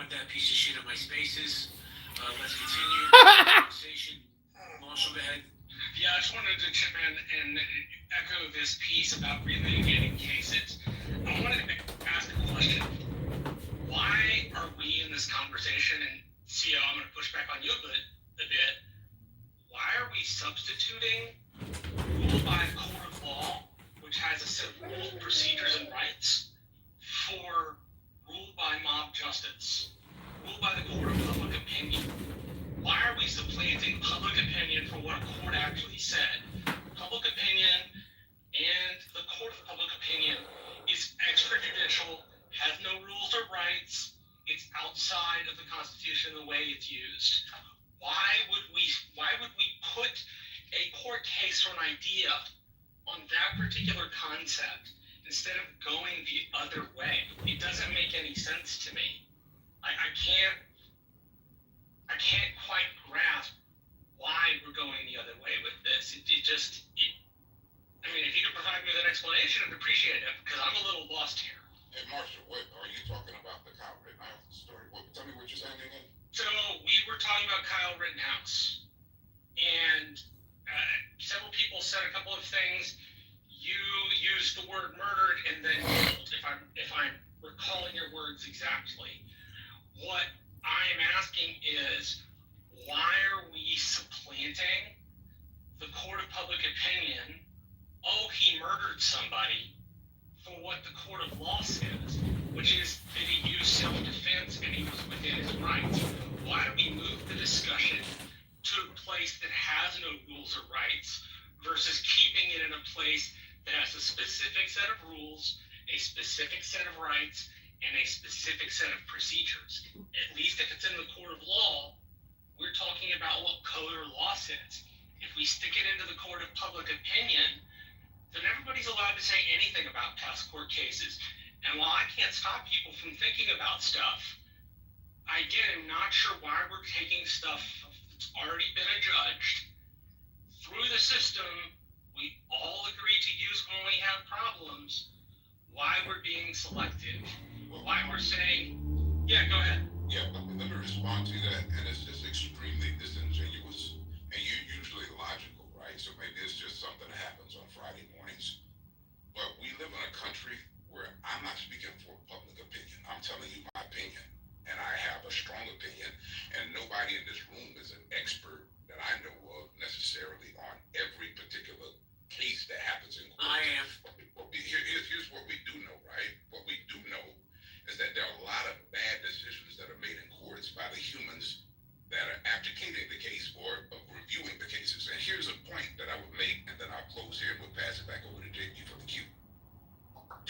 want that piece of shit on my spaces. Let's continue the conversation. Marshall, go ahead. Yeah, I just wanted to chip in and echo this piece about relitigating cases. I wanted to ask a question. Why are we in this conversation, and CEO, I'm going to push back on you a bit. Why are we substituting rule by a court of law, which has a set of rules, procedures, and rights, for rule by mob justice, rule by the court of public opinion? Why are we supplanting public opinion for what a court actually said? Public opinion and the court of public opinion is extrajudicial, has no rules or rights, it's outside of the Constitution the way it's used. Why would we put a court case or an idea on that particular concept instead of going the other way? It doesn't make any sense to me. I can't quite grasp why we're going the other way with this. I mean, if you could provide me with an explanation, I'd appreciate it, because I'm a little lost here. Hey, Marshall, what are you talking about? The Kyle Rittenhouse story? Tell me what you're saying again. So we were talking about Kyle Rittenhouse, and several people said a couple of things. You used the word murdered, and then if I'm recalling your words exactly. What I am asking is, why are we supplanting the court of public opinion? Oh, he murdered somebody, for what the court of law says, which is that he used self-defense and he was within his rights. Why do we move the discussion to a place that has no rules or rights versus keeping it in a place that has a specific set of rules, a specific set of rights, and a specific set of procedures? At least if it's in the court of law, we're talking about what code or law says. If we stick it into the court of public opinion, then everybody's allowed to say anything about past court cases. And while I can't stop people from thinking about stuff, I again am not sure why we're taking stuff that's already been adjudged through the system we all agree to use when we have problems, why we're being selective, why we're saying, yeah, go ahead. Yeah, let me respond to that. And it's just extremely disingenuous, and you're usually logical, right? So maybe it's just something that happens on Friday mornings. But we live in a country where I'm not speaking for public opinion. I'm telling you my opinion. And I have a strong opinion. And nobody in this room is an expert that I know of necessarily on every particular case that happens in court. I am. Here's what we do know, right? What we do know is that there are a lot of bad decisions that are made in courts by the humans that are advocating the case or reviewing the cases. And here's a point that I would make, and then I'll close here and we'll pass it back over to JP for the cue.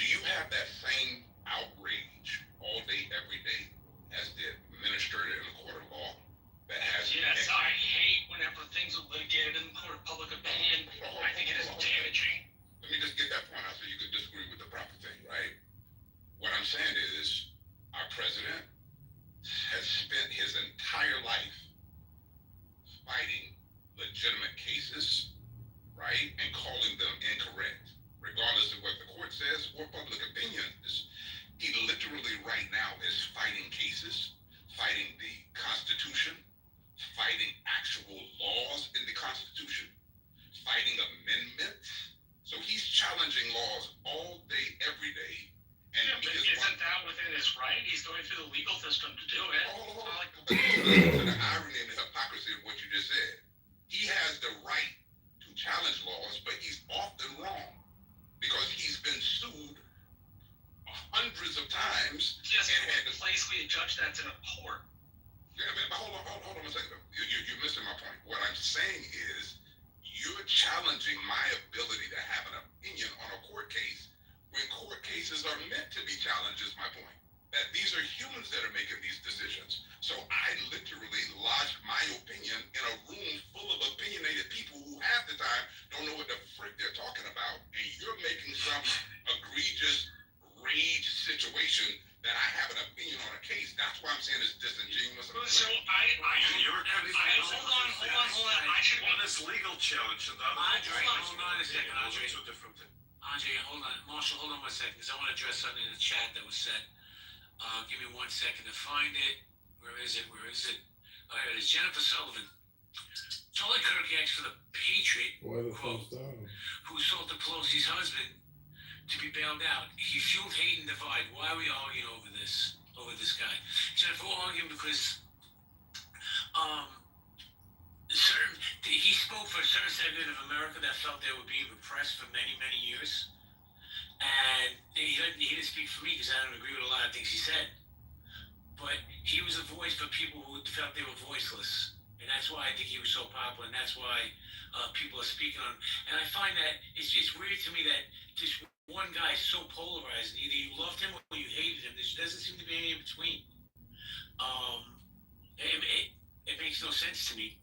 Do you have that same outrage all day, every day as the administrator in the court of law that has? Yes, I hate whenever things are litigated in the court of public opinion. I think it is damaging. Let me just get that point out so you can disagree with the proper thing, right? What I'm saying is our president has spent his entire life fighting legitimate cases, right, and calling them incorrect, regardless of what the court says or public opinion is. He literally right now is fighting cases, fighting the Constitution, fighting actual laws in the Constitution, fighting amendments. So he's challenging laws all day, every day. And yeah, but isn't that within his right? He's going through the legal system to do it. To the irony and the hypocrisy of what you just said. He has the right to challenge laws, but he's often wrong because he's been sued hundreds of times. Yes, and the place we judge that's in a court. Yeah, but hold on a second. You're missing my point. What I'm saying is you're challenging my ability to have an opinion on a court case when court cases are meant to be challenged, is my point. That these are humans that are making these decisions. So I literally lodged my opinion in a room full of opinionated people who half the time don't know what the frick they're talking about. And you're making some egregious rage situation that I have an opinion on a case. That's why I'm saying it's disingenuous. So hold on. I should one is legal challenge and the other Hold on a second, Andre. Two different things. Andre, hold on. Marshall, hold on one second, because I want to address something in the chat that was said. Give me 1 second to find it. Where is it? Where is it? All right, it's Jennifer Sullivan. Charlie Kirk asked for the Patriot, quote, who assaulted Pelosi's husband, to be bailed out. He fueled hate and divide. Why are we arguing over this guy? Jennifer, we're arguing because he spoke for a certain segment of America that felt they were being repressed for many, many years. And he didn't speak for me because I don't agree with a lot of things he said. But he was a voice for people who felt they were voiceless. And that's why I think he was so popular, and that's why people are speaking on him. And I find that it's weird to me that this one guy is so polarized. Either you loved him or you hated him. There doesn't seem to be any in between. It makes no sense to me.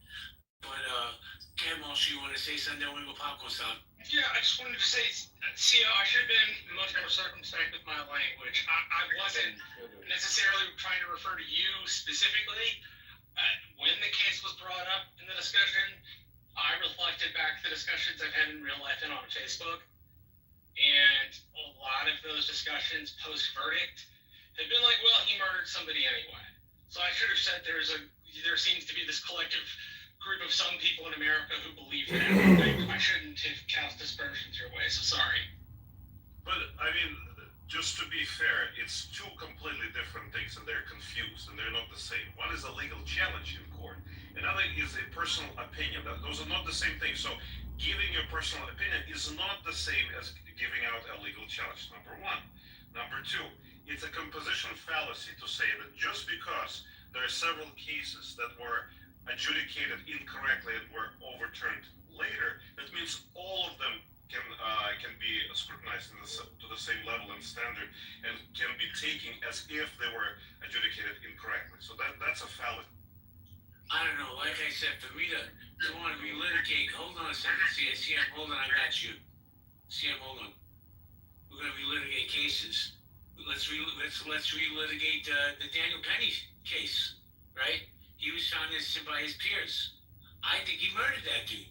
But, Cam, also, you want to say something? Then we go popcorn style. Yeah, I just wanted to say, Sia, I should have been much more circumspect with my language. I wasn't necessarily trying to refer to you specifically. When the case was brought up in the discussion, I reflected back the discussions I've had in real life and on Facebook. And a lot of those discussions post-verdict have been like, well, he murdered somebody anyway. So I should have said there seems to be this collective group of some people in America who believe that. I shouldn't have cast aspersions your way, so sorry. But, I mean, just to be fair, it's two completely different things, and they're confused, and they're not the same. One is a legal challenge in court. Another is a personal opinion. Those are not the same thing. So giving your personal opinion is not the same as giving out a legal challenge, number one. Number two, it's a composition fallacy to say that just because there are several cases that were adjudicated incorrectly and were overturned later, that means all of them can be scrutinized to the same level and standard and can be taken as if they were adjudicated incorrectly. So that's a fallacy. I don't know. Like I said, for me to want to relitigate, hold on a second. CM, hold on. I got you. CM, hold on. We're going to relitigate cases. Let's relitigate the Daniel Penny case, right? He was found innocent by his peers. I think he murdered that dude.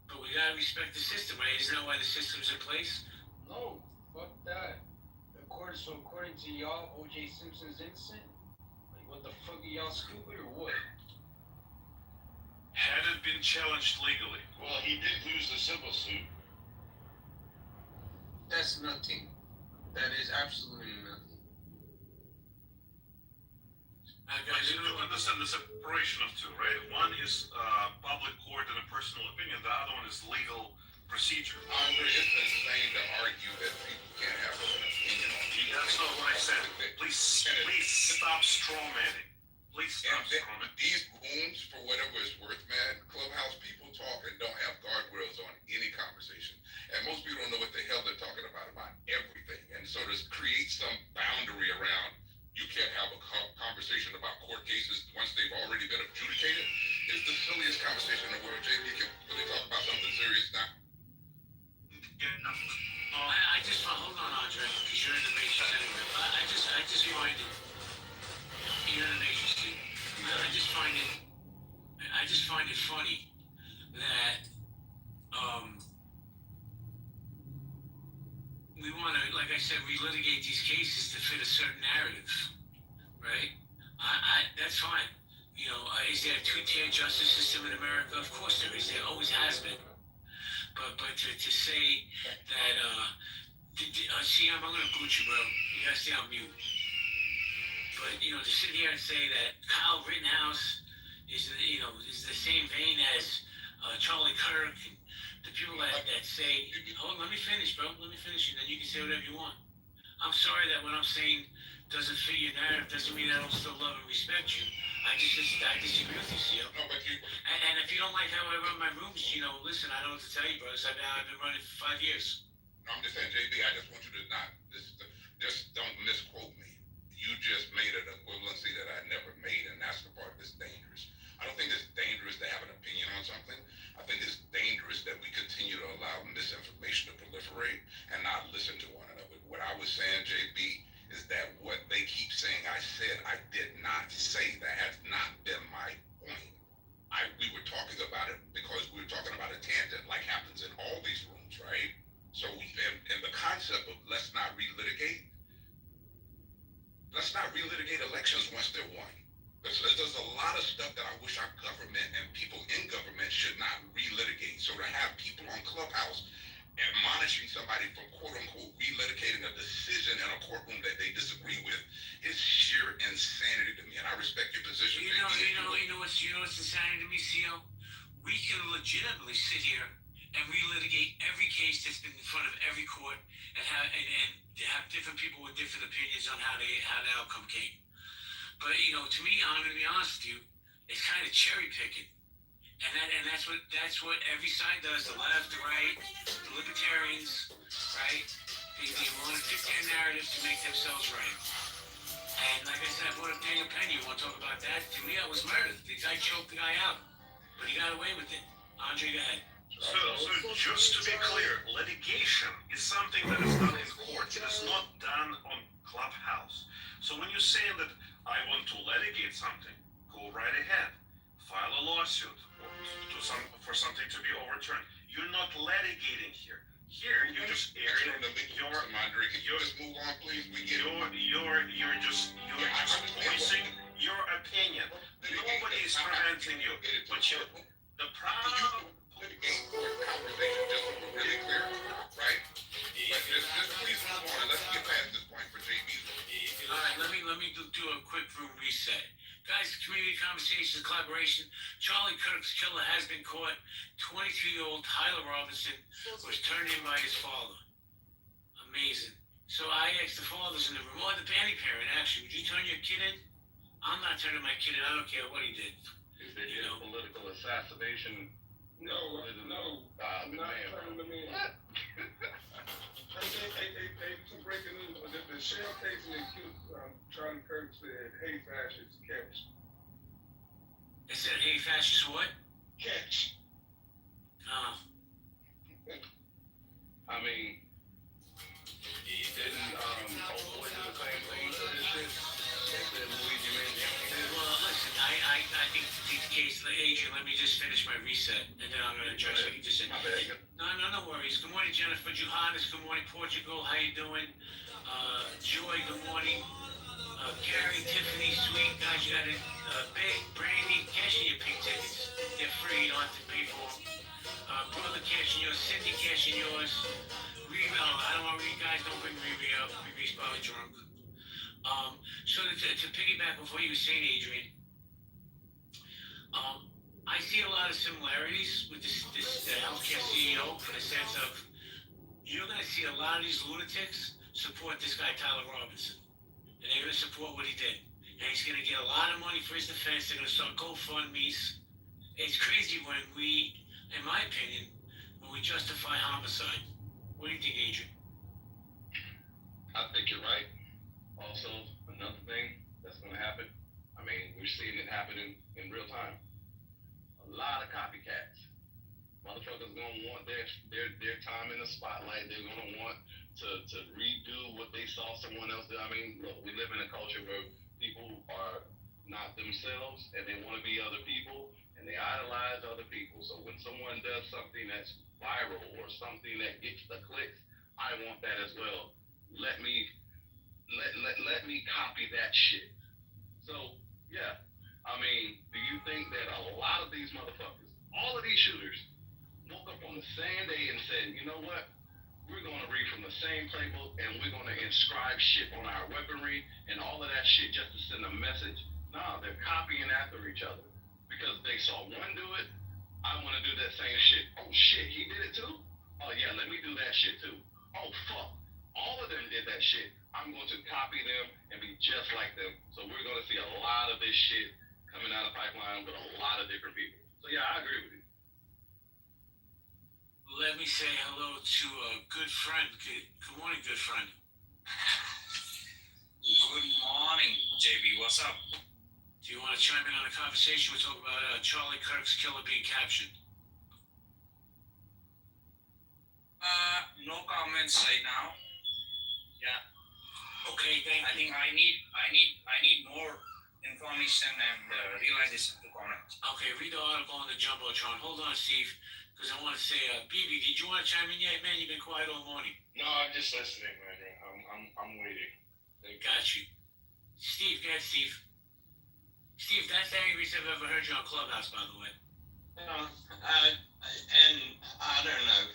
But we gotta respect the system, right? Isn't that why the system's in place? No, fuck that. According to y'all, O.J. Simpson's innocent? Like, what the fuck, are y'all stupid or what? Had it been challenged legally? Well, he did lose the civil suit. That's nothing. That is absolutely nothing. Guys, you don't understand the separation of two, right? One is public court and a personal opinion. The other one is legal procedure. Andre, it's insane to argue that people can't have an opinion on it. That's not what I said. Please stop strawmanning. Please stop strawmanning. These rooms, for whatever it's worth, man, Clubhouse people talk and don't have guardrails on any conversation. And most people don't know what the hell they're talking about everything. And so to create some boundary around you can't have a conversation about court cases once they've already been adjudicated is the silliest conversation in the world. JP, can we talk about something serious now? I just hold on, Andre, because you're in the matrix anyway. I just find it. You're in the matrix, dude. I just find it funny that we want to, like I said, relitigate these cases to fit a certain narrative, right? That's fine. You know, is there a two-tier justice system in America? Of course there is. There always has been. But to say that, CM, I'm gonna boot you, bro. You gotta stay on mute. But to sit here and say that Kyle Rittenhouse is the same vein as Charlie Kirk. And the people that say, hold on, let me finish, bro. Let me finish, and then you can say whatever you want. I'm sorry that what I'm saying doesn't fit your narrative. Doesn't mean I don't still love and respect you. I disagree with you, Seal. No, but And if you don't like how I run my rooms, listen, I don't know what to tell you, bro. I've been running for 5 years. No, I'm just saying, JB, I just want you to not, just don't misquote me. You just made an equivalency that I never made, and that's the part that's dangerous. I don't think it's dangerous to have an opinion on something. I think it's dangerous that we continue to allow misinformation to proliferate and not listen to one another. What I was saying, JB, is that what they keep saying I said, I did not say. That has not been my point. We were talking about it because we were talking about a tangent, like happens in all these rooms, right? So, and the concept of let's not relitigate, let's not relitigate elections once they're won. There's a lot of stuff that I wish our government and people in government should not relitigate. So to have people on Clubhouse admonishing somebody from quote unquote relitigating a decision in a courtroom that they disagree with is sheer insanity to me. And I respect your position. You know what's insanity to me, CO? We can legitimately sit here and relitigate every case that's been in front of every court and have different people with different opinions on how the outcome came. But to me, I'm gonna be honest with you, it's kind of cherry picking, and that's what every side does. The left, the right, the libertarians, right? They want to pick their narratives to make themselves right. And like I said, I brought up Daniel Penny. You want to talk about that? To me, that was murder. The guy choked the guy out, but he got away with it. Andre, go ahead. So just to be clear, litigation is something that is done in court. It is not done on Clubhouse. So when you're saying that I want to litigate something, go right ahead. File a lawsuit for something to be overturned. You're not litigating here. Here, you're just airing your. Andre, can you just move on, please? You're just voicing your opinion. Nobody is preventing you, but the problem. Litigate conversation just so we're really clear, right? But just please move on and let's get past this point for JB. All right, let me do a quick room reset. Guys, community conversations, collaboration. Charlie Kirk's killer has been caught. 23-year-old Tyler Robinson was turned in by his father. Amazing. So I asked the fathers in the room, or the Banny parent, actually, would you turn your kid in? I'm not turning my kid in. I don't care what he did. Is there political assassination? No, I'm not turning them in. What? Hey, some breaking news. The sheriff case and accused Charlie Kirk said, "Hey, fascist, catch." They said, hey, fascist what? Catch. Oh. I mean, didn't Old do the same thing to this shit? They said Luigi Mangione did. Well, listen, I think the case, Adrian, let me just finish my reset, and then I'm going to address what you just said. No worries. Good morning, Jennifer Juhanis. Good morning, Portugal. How you doing? Joy, good morning. Carrie, Tiffany, sweet. Guys, you got a big Brandy, cashing your pink tickets. They're free. You don't have to pay for them. Brother, cashing yours. Cindy, cashing yours. I don't want to read, guys. Don't bring Riri up. Riri's probably drunk. So to piggyback off what you were saying, Adrian, I see a lot of similarities with this healthcare CEO in the sense of you're going to see a lot of these lunatics support this guy, Tyler Robinson. And they're going to support what he did. And he's going to get a lot of money for his defense. They're going to start GoFundMes. It's crazy when we, in my opinion, when we justify homicide. What do you think, Adrian? I think you're right. Also, another thing that's going to happen, I mean, we're seeing it happening in real time. A lot of copycats. Motherfuckers gonna want their time in the spotlight. They're gonna want to redo what they saw someone else do. I mean, look, we live in a culture where people are not themselves and they want to be other people and they idolize other people. So when someone does something that's viral or something that gets the clicks, I want that as well. Let me copy that shit. So yeah, I mean, do you think that a lot of these motherfuckers, all of these shooters, woke up on the same day and said, you know what? We're going to read from the same playbook and we're going to inscribe shit on our weaponry and all of that shit just to send a message. Nah, they're copying after each other because they saw one do it. I want to do that same shit. Oh shit, he did it too? Oh yeah, let me do that shit too. Oh fuck, all of them did that shit. I'm going to copy them and be just like them. So we're going to see a lot of this shit coming out of pipeline with a lot of different people. So yeah, I agree with you. Let me say hello to a good friend. Good morning, good friend. Good morning, JB. What's up? Do you want to chime in on the conversation? We're talking about Charlie Kirk's killer being captured. No comments right now. Yeah. Okay, thank you. I think I need more information and realization to comment. Okay, read the article on the Jumbotron. Hold on, Steve, because I want to say, BB, did you want to chime in yet, man? You've been quiet all morning. No, I'm just listening, man. I'm waiting. Got you. ahead, Steve. Steve, that's the angriest I've ever heard you on Clubhouse, by the way. And I don't know.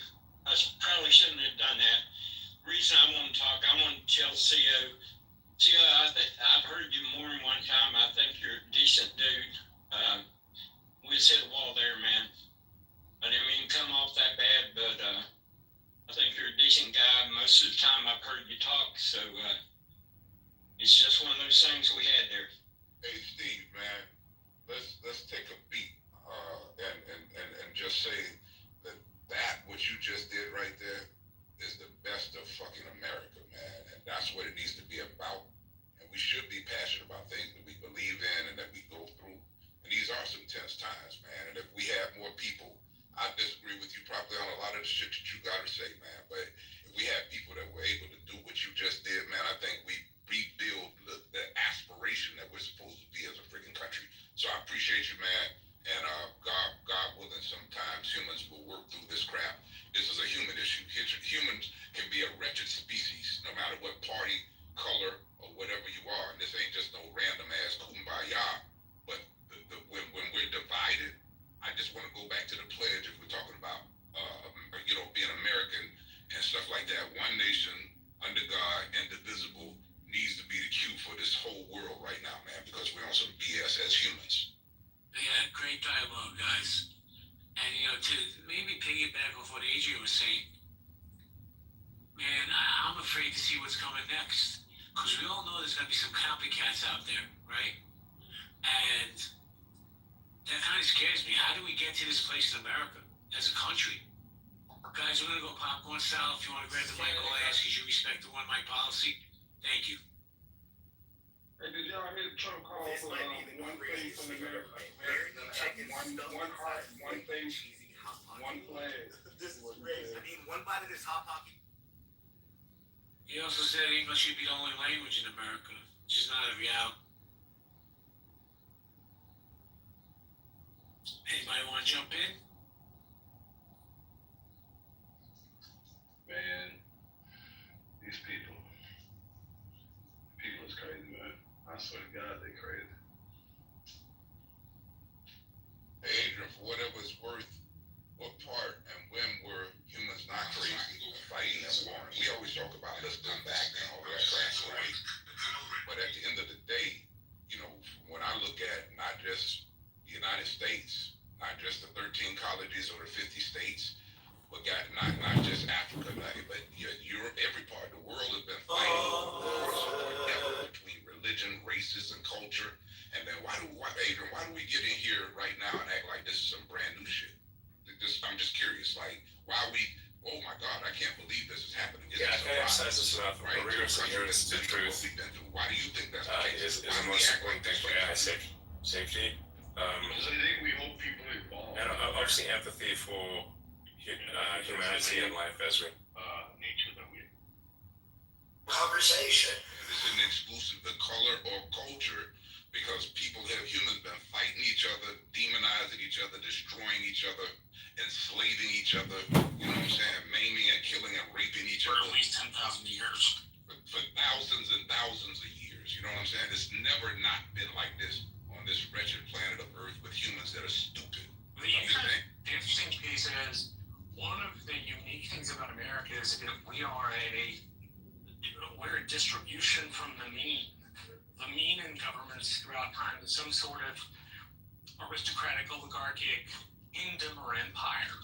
I probably shouldn't have done that. Reason I want to talk, I want to tell CO. CO, I've heard you more than one time. I think you're a decent dude. We just hit a wall there, man. I didn't mean to come off that bad, but I think you're a decent guy. Most of the time I've heard you talk, so it's just one of those things we had there. Hey Steve, man, let's take a beat and just say that what you just did right there is the best of fucking America, man, and that's what it needs to be about. And we should be passionate about things that we believe in and that we go through. And these are some tense times, man. And if we have more people, I disagree with you probably on a lot of the shit that you gotta say, man. But if we have people that were able to do what you just did, man, I think we rebuild the aspiration that we're supposed to be as a freaking country. So I appreciate you, man. And God willing, sometimes humans will work through this crap. This is a human issue. Humans can be a wretched species, no matter what party, color, or whatever you are. And this ain't just no random ass kumbaya. But when we're divided, I just want to go back to the pledge. If we're talking about being American and stuff like that, one nation under God, indivisible, needs to be the cue for this whole world right now, man. Because we're on some BS as humans. Yeah, great dialogue, guys. And, to maybe piggyback off what Adrian was saying, man, I'm afraid to see what's coming next. Because we all know there's going to be some copycats out there, right? And that kind of scares me. How do we get to this place in America as a country? Guys, we're going to go popcorn style. If you want to grab the mic, all I ask is you respect the one mic policy. Thank you. Hey, did y'all hear Trump call for one thing from America? One heart, one face, one flag. This is crazy. I need one bite of this hot pocket. He also said English should be the only language in America, which is not a reality. Anybody want to jump in? Man, these people is crazy, man. I swear to God, they crazy. Adrian, for whatever it's worth, what part and when were humans not crazy fighting and warring? We always talk about let's come back and all that crap, right? But at the end of the day, when I look at not just the United States, not just the 13 colleges or the 50 states, but not just Africa, but Europe, every part of the world has been fighting wars forever between religion, races, and culture. And then Adrian, why do we get in here right now and act like this is some brand new shit? I'm just curious, like, why we, oh my God, I can't believe this is happening. I can't emphasize this enough. Right? Rigorous adherence to the truth Why do you think that's the case? is the most important thing for AI safety. Because I think we hope people evolve. And obviously empathy for humanity and life as we nature that we Conversation. This isn't exclusive to color or culture, because humans been fighting each other, demonizing each other, destroying each other, enslaving each other, you know what I'm saying, maiming and killing and raping each other. For at least 10,000 years. For thousands and thousands of years, you know what I'm saying? It's never not been like this on this wretched planet of Earth with humans that are stupid. The interesting piece is, one of the unique things about America is that we're a distribution from the mean. The mean in governments throughout time is some sort of aristocratic, oligarchic kingdom or empire.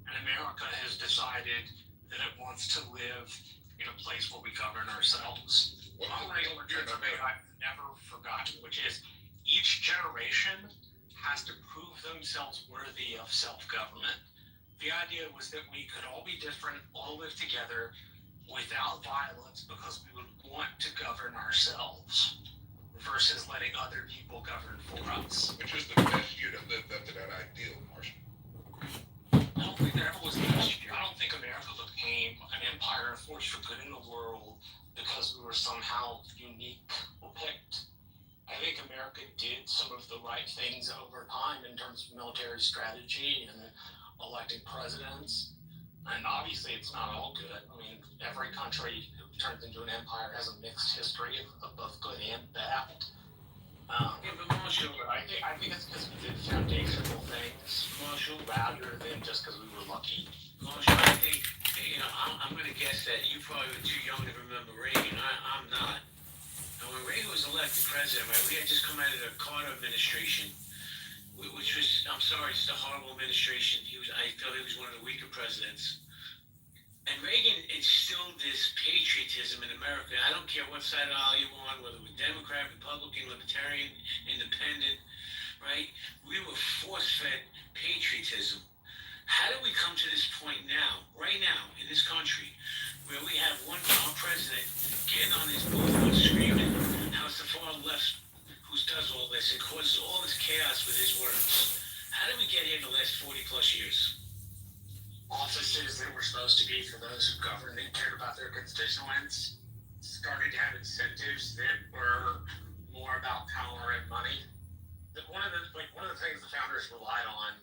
And America has decided that it wants to live in a place where we govern ourselves. One regular debate I've never forgotten, which is each generation has to prove themselves worthy of self-government. The idea was that we could all be different, all live together without violence because we would want to govern ourselves versus letting other people govern for us. Which is the best year that lived up to that ideal, Marshall? I don't think there ever was a best year. I don't think America became an empire and force for good in the world because we were somehow unique or picked. I think America did some of the right things over time in terms of military strategy and electing presidents. And obviously it's not all good. I mean, every country who turns into an empire has a mixed history of both good and bad. I think it's because we did foundational things Marshall, rather than just because we were lucky. Marshall, I think, I'm going to guess that you probably were too young to remember Reagan. I'm not. And when Reagan was elected president, right, we had just come out of the Carter administration, which was, I'm sorry, just a horrible administration. I felt he was one of the weaker presidents. And Reagan instilled this patriotism in America. I don't care what side of the aisle you're on, whether we're Democrat, Republican, Libertarian, Independent, right? We were force-fed patriotism. How do we come to this point now, right now, in this country, where we have our president getting on his booth screaming how it's the far left who does all this and causes all this chaos with his words? How did we get here in the last 40 plus years? Offices that were supposed to be for those who governed and cared about their constituents started to have incentives that were more about power and money. One of the things the founders relied on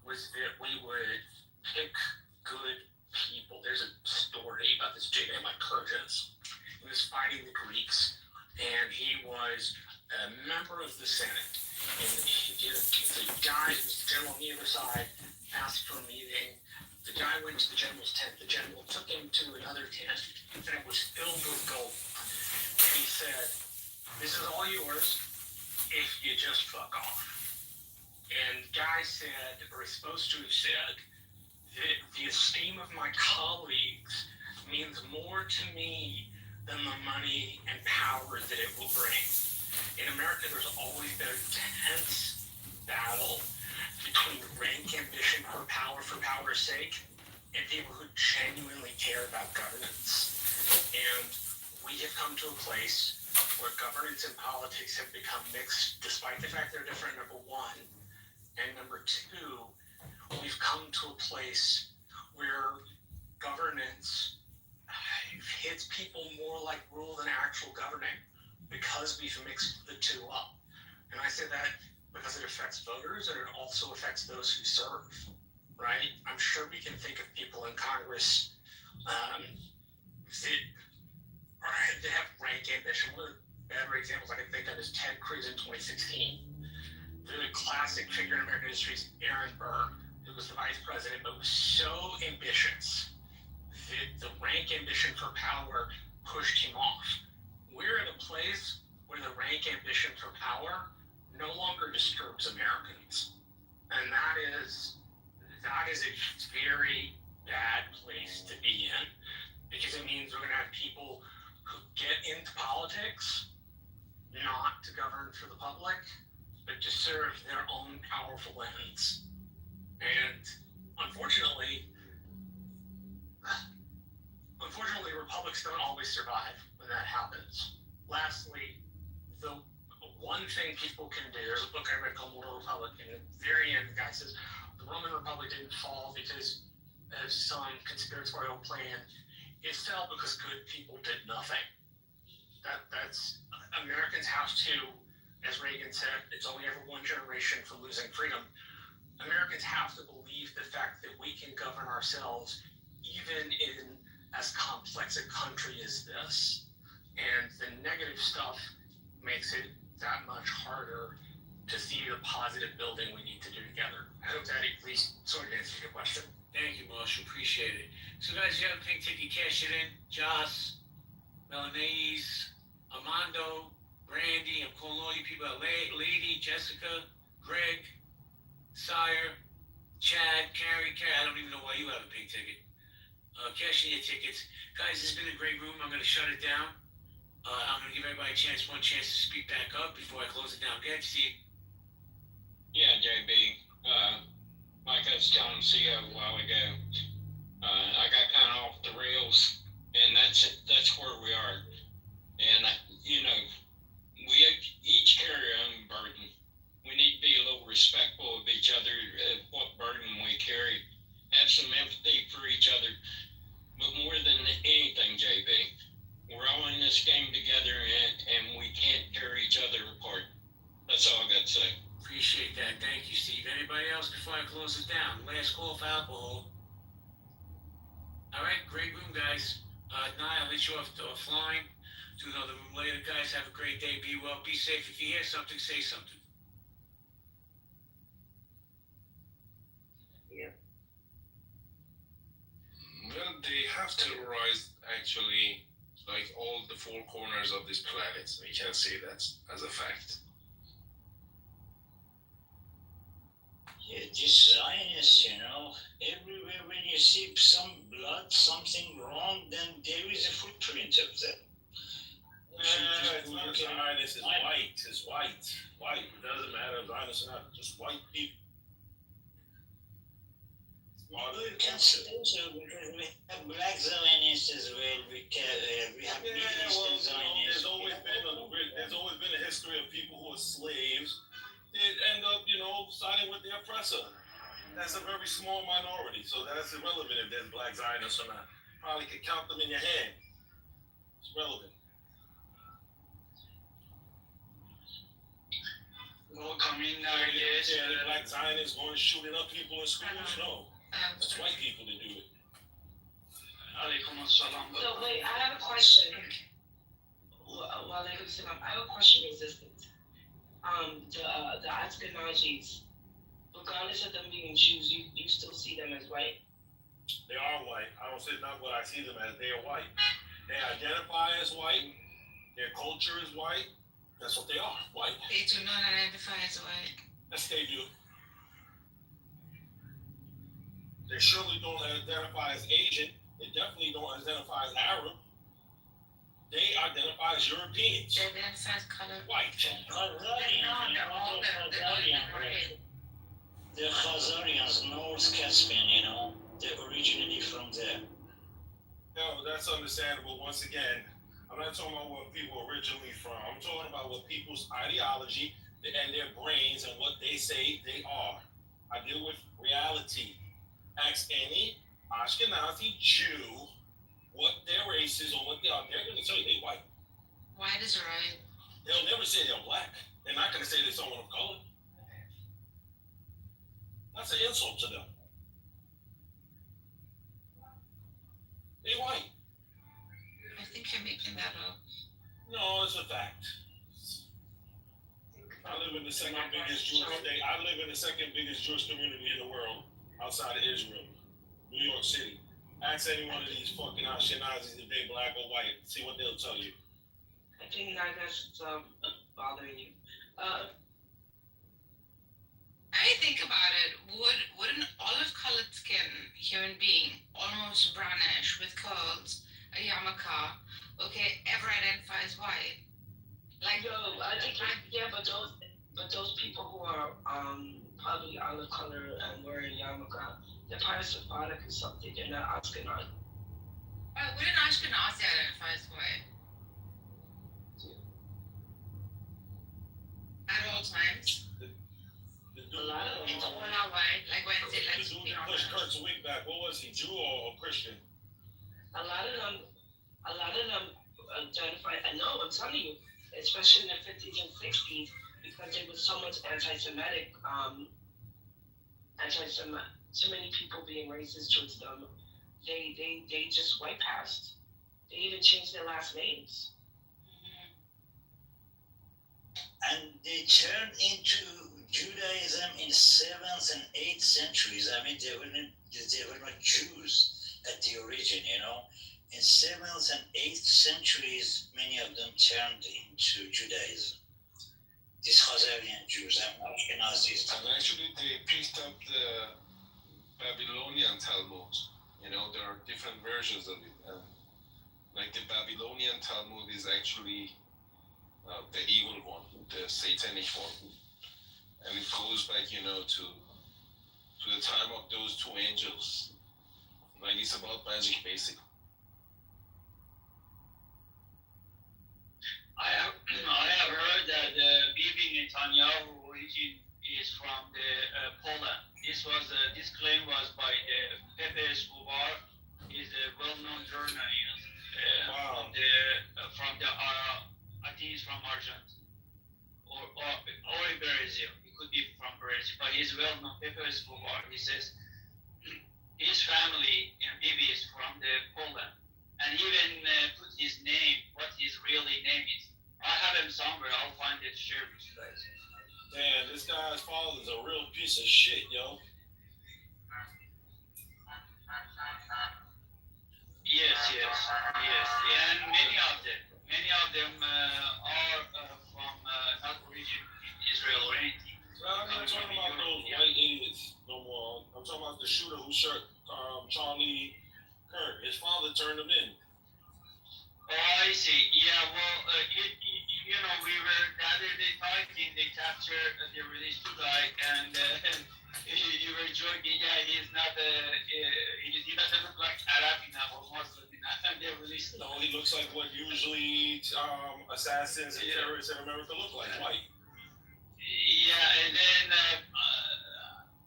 was that we would pick good people. There's a story about this J man like Curtis. He was fighting the Greeks, and he was a member of the Senate. And the guy who was the general on the other side asked for a meeting. The guy went to the general's tent. The general took him to another tent, and it was filled with gold. And he said, "This is all yours if you just fuck off." And Guy said, or is supposed to have said, that the esteem of my colleagues means more to me than the money and power that it will bring. In America, there's always been a tense battle between rank ambition for power's sake, and people who genuinely care about governance. And we have come to a place where governance and politics have become mixed, despite the fact they're different, number one. And number two, we've come to a place where governance hits people more like rule than actual governing, because we've mixed the two up. And I say that because it affects voters and it also affects those who serve, right? I'm sure we can think of people in Congress that have rank ambition. One of the better examples I can think of is Ted Cruz in 2016. The classic figure in American history is Aaron Burr, who was the vice president, but was so ambitious that the rank ambition for power pushed him off. We're in a place where the rank ambition for power no longer disturbs Americans. And that is a very bad place to be in, because it means we're going to have people who get into politics not to govern for the public, but to serve their own powerful ends. And unfortunately, republics don't always survive when that happens. Lastly, the one thing people can do, there's a book I read called Moral Republic, and at the very end, the guy says, the Roman Republic didn't fall because of some conspiratorial plan. It fell because good people did nothing. That's Americans have to, as Reagan said, it's only ever one generation from losing freedom. Americans have to believe the fact that we can govern ourselves even in as complex a country as this. And the negative stuff makes it that much harder to see the positive building we need to do together. I hope that at least sort of answers your question. Thank you, Marshall. Appreciate it. So, guys, you have a pink ticket, cash it in. Joss, Melanese, Armando, Brandy, I'm calling all you people out. Lady, Jessica, Greg, Sire, Chad, Carrie, I don't even know why you have a pink ticket. Cash in your tickets. Guys, this has been a great room. I'm going to shut it down. I'm going to give everybody one chance to speak back up before I close it down. Go ahead, Steve. Yeah, JB. Like I was telling CEO a while ago, I got kind of off the rails, and that's where we are. And we each carry our own burden. We need to be a little respectful of each other, what burden we carry. Have some empathy for each other. But more than anything, JB, we're all in this game together, and we can't tear each other apart. That's all I got to say. Appreciate that. Thank you, Steve. Anybody else before I close it down? Last call for alcohol. All right, great room, guys. I'll let you offline. Do another room later, guys. Have a great day. Be well. Be safe. If you hear something, say something. Well, they have terrorized actually like all the four corners of this planet. We can say that as a fact. Yeah, this Zionists, everywhere when you see some blood, something wrong, then there is a footprint of that. It's not Zionist, it's white. It's white. White. It doesn't matter if Zionist or not. Just white people. Well, you can suppose so because we have black Zionists as well. We have Middle Eastern Zionists. There's always been a history of people who are slaves. They end up, siding with the oppressor. That's a very small minority, so that's irrelevant if there's black Zionists or not. Probably could count them in your hand. It's relevant. Welcoming, yes. Yeah, the black Zionists going shooting up people in schools? No. That's white people that do it. Alaikum assalam. So wait, I have a question. Walaikum salam. I have a question, resistant. The Ashkenazis, regardless of them being Jews, you still see them as white? They are white. I don't say not what I see them as. They are white. They identify as white. Their culture is white. That's what they are, white. They do not identify as white. Yes, they do. They surely don't identify as Asian. They definitely don't identify as Arab. They identify as Europeans. They identify as colored. White. The Khazarians, North Caspian, they're originally from there. No, that's understandable. Once again, I'm not talking about where people are originally from. I'm talking about what people's ideology and their brains and what they say they are. I deal with reality. Ask any Ashkenazi Jew what their race is or what they are. They're going to tell you they white. White is right. They'll never say they're black. They're not going to say they're someone of color. That's an insult to them. They white. I think you're making that up. No, it's a fact. I live in the second biggest Jewish state. I live in the second biggest Jewish community in the world outside of Israel, New York City. Ask any one of these fucking Ashkenazis if they black or white. See what they'll tell you. I think that's bothering you. I think about it. Would an olive-colored skin human being, almost brownish with curls, a yarmulke, ever identify as white? Like, no, I think but those people who are probably olive color and wearing yarmulke, they're probably Sephardic or something. They're not Ashkenazi. Would an Ashkenazi identify as white? At all times? A lot of them. Or not white? Like when they The dude that pushed Kurt's wig back, what was he, Jew or Christian? A lot of them identify. I know. I'm telling you, especially in the 50s and 60s, because there was so much anti-Semitic, so many people being racist towards them. They just white passed. They even changed their last names. And they turned into Judaism in 7th and 8th centuries. I mean, they were not Jews at the origin, In 7th and 8th centuries, many of them turned into Judaism. These Khazarian Jews and Ashkenazis. And actually, they picked up the Babylonian Talmud. There are different versions of it. And like the Babylonian Talmud is actually the evil one, the satanic one. And it goes back, to the time of those two angels. Like it's about magic, basically. I have heard that Bibi Netanyahu origin is from the Poland. This claim was by Pepe Escobar. He's a well-known journalist Wow. from the I think he's from Argentina or Brazil. He could be from Brazil, but he's well-known. Pepe Escobar. He says his family Bibi is from the Poland, and even put his name, what his really name is. I have him somewhere. I'll find it. Share with you guys. Man, this guy's father's a real piece of shit, yo. Yes, and many of them are from not origin in Israel or anything. I'm not talking about those white idiots no more. I'm talking about the shooter who shot Charlie Kirk. His father turned him in. Oh, I see. Yeah, well, you know, we were the other day talking. They captured, they released two guys, and you were joking. Yeah, he's not. He doesn't look like Arab enough or Muslim enough. They released. No, he looks like what usually assassins and terrorists in America look like, white. Yeah, and then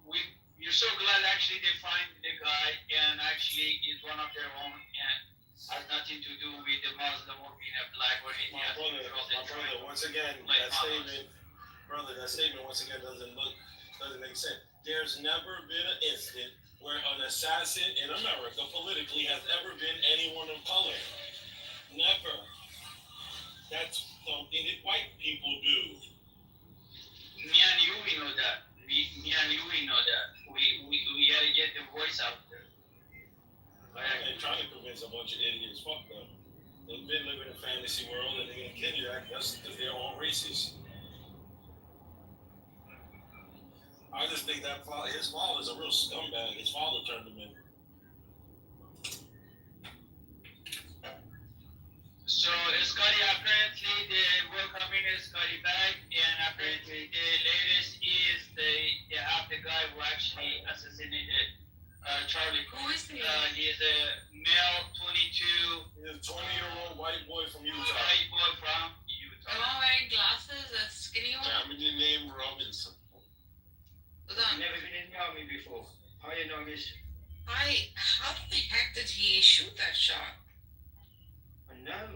we're so glad actually they find the guy, and actually he's one of their own, and has nothing to do with the Muslim or being a black or anything. My brother, once again, that statement once again doesn't make sense. There's never been an instant where an assassin in America politically has ever been anyone of color. Never. That's something that white people do. Me and you, we know that. Me and you, we know that. We gotta get the voice out there. And trying to convince a bunch of idiots, fuck them. They've been living in a fantasy world and they're gonna kill you just because they're all racist. I just think that his father's a real scumbag. His father turned him in. So Scotty, apparently they welcoming Scotty back, and apparently the latest is they have the guy who actually assassinated Charlie. Who is he? He is a male, 22. He's a 20-year-old white boy from Utah. White boy from Utah. The one wearing glasses, a skinny one? Family name Robinson. Hold on. Never been in the army before. How you know this? How the heck did he shoot that shot? I know.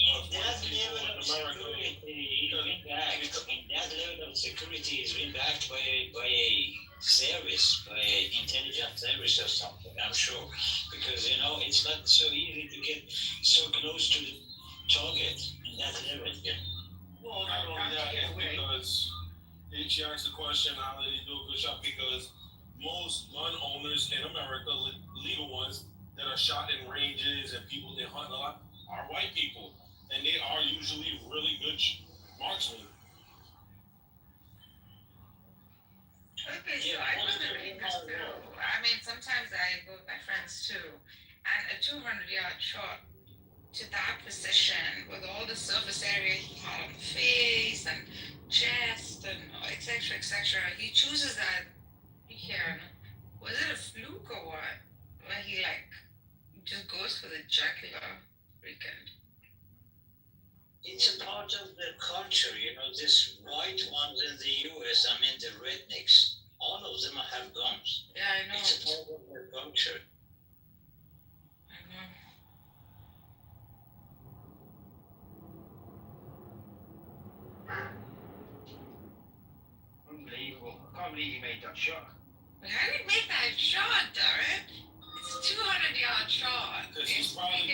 In that level of security, is been backed by a service, by an intelligence service or something, I'm sure. Because, you know, it's not so easy to get so close to the target in that level. Well, not only that, it's because she asked the question, how did he do a good shot? Because most gun owners in America, legal ones, that are shot in ranges and people that hunt a lot, are white people. And they are usually really good marksmen. Okay, so I was reading this too. I mean, sometimes I go with my friends too. And a 200-yard shot to that precision with all the surface area he had on the face and chest and etc. He chooses that here. Was it a fluke or what? Where he like just goes for the jugular weekend. It's a part of the culture, you know, this white ones in the US, I mean the rednecks, all of them have guns. Yeah, I know. It's a part of their culture. I know. Unbelievable. I can't believe he made that shot. But how did he make that shot, Darren? It's a 200-yard shot. Because he's probably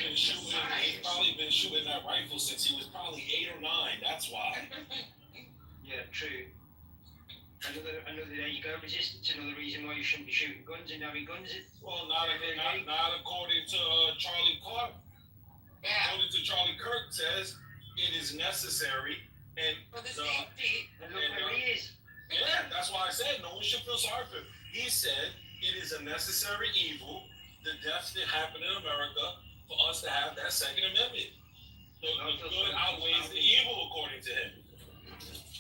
been shooting that rifle since he was probably 8 or 9. That's why. Yeah, true. Another there you go, resistance. Another reason why you shouldn't be shooting guns and having guns. Well, not according to Charlie Clark. Yeah. According to Charlie Kirk, says it is necessary and For the safety. And look where he is. yeah, that's why I said no one should feel sorry for him. He said it is a necessary evil, the deaths that happen in America, for us to have that Second Amendment. The good outweighs the evil, according to him.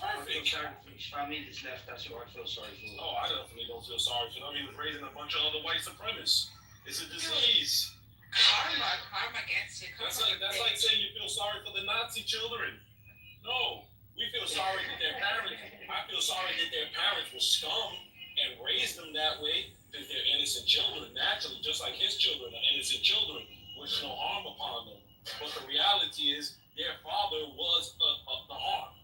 I feel Perfect. sorry for his family that's left. That's what I feel sorry for. Oh, I definitely don't feel sorry for them. He was raising a bunch of other white supremacists. It's a disease. Karma gets you. That's like saying you feel sorry for the Nazi children. No, we feel sorry that their parents. I feel sorry that their parents were scum and raised them that way because they're innocent children. Naturally, just like his children are innocent children, with no harm upon them. But the reality is, their father was the harm.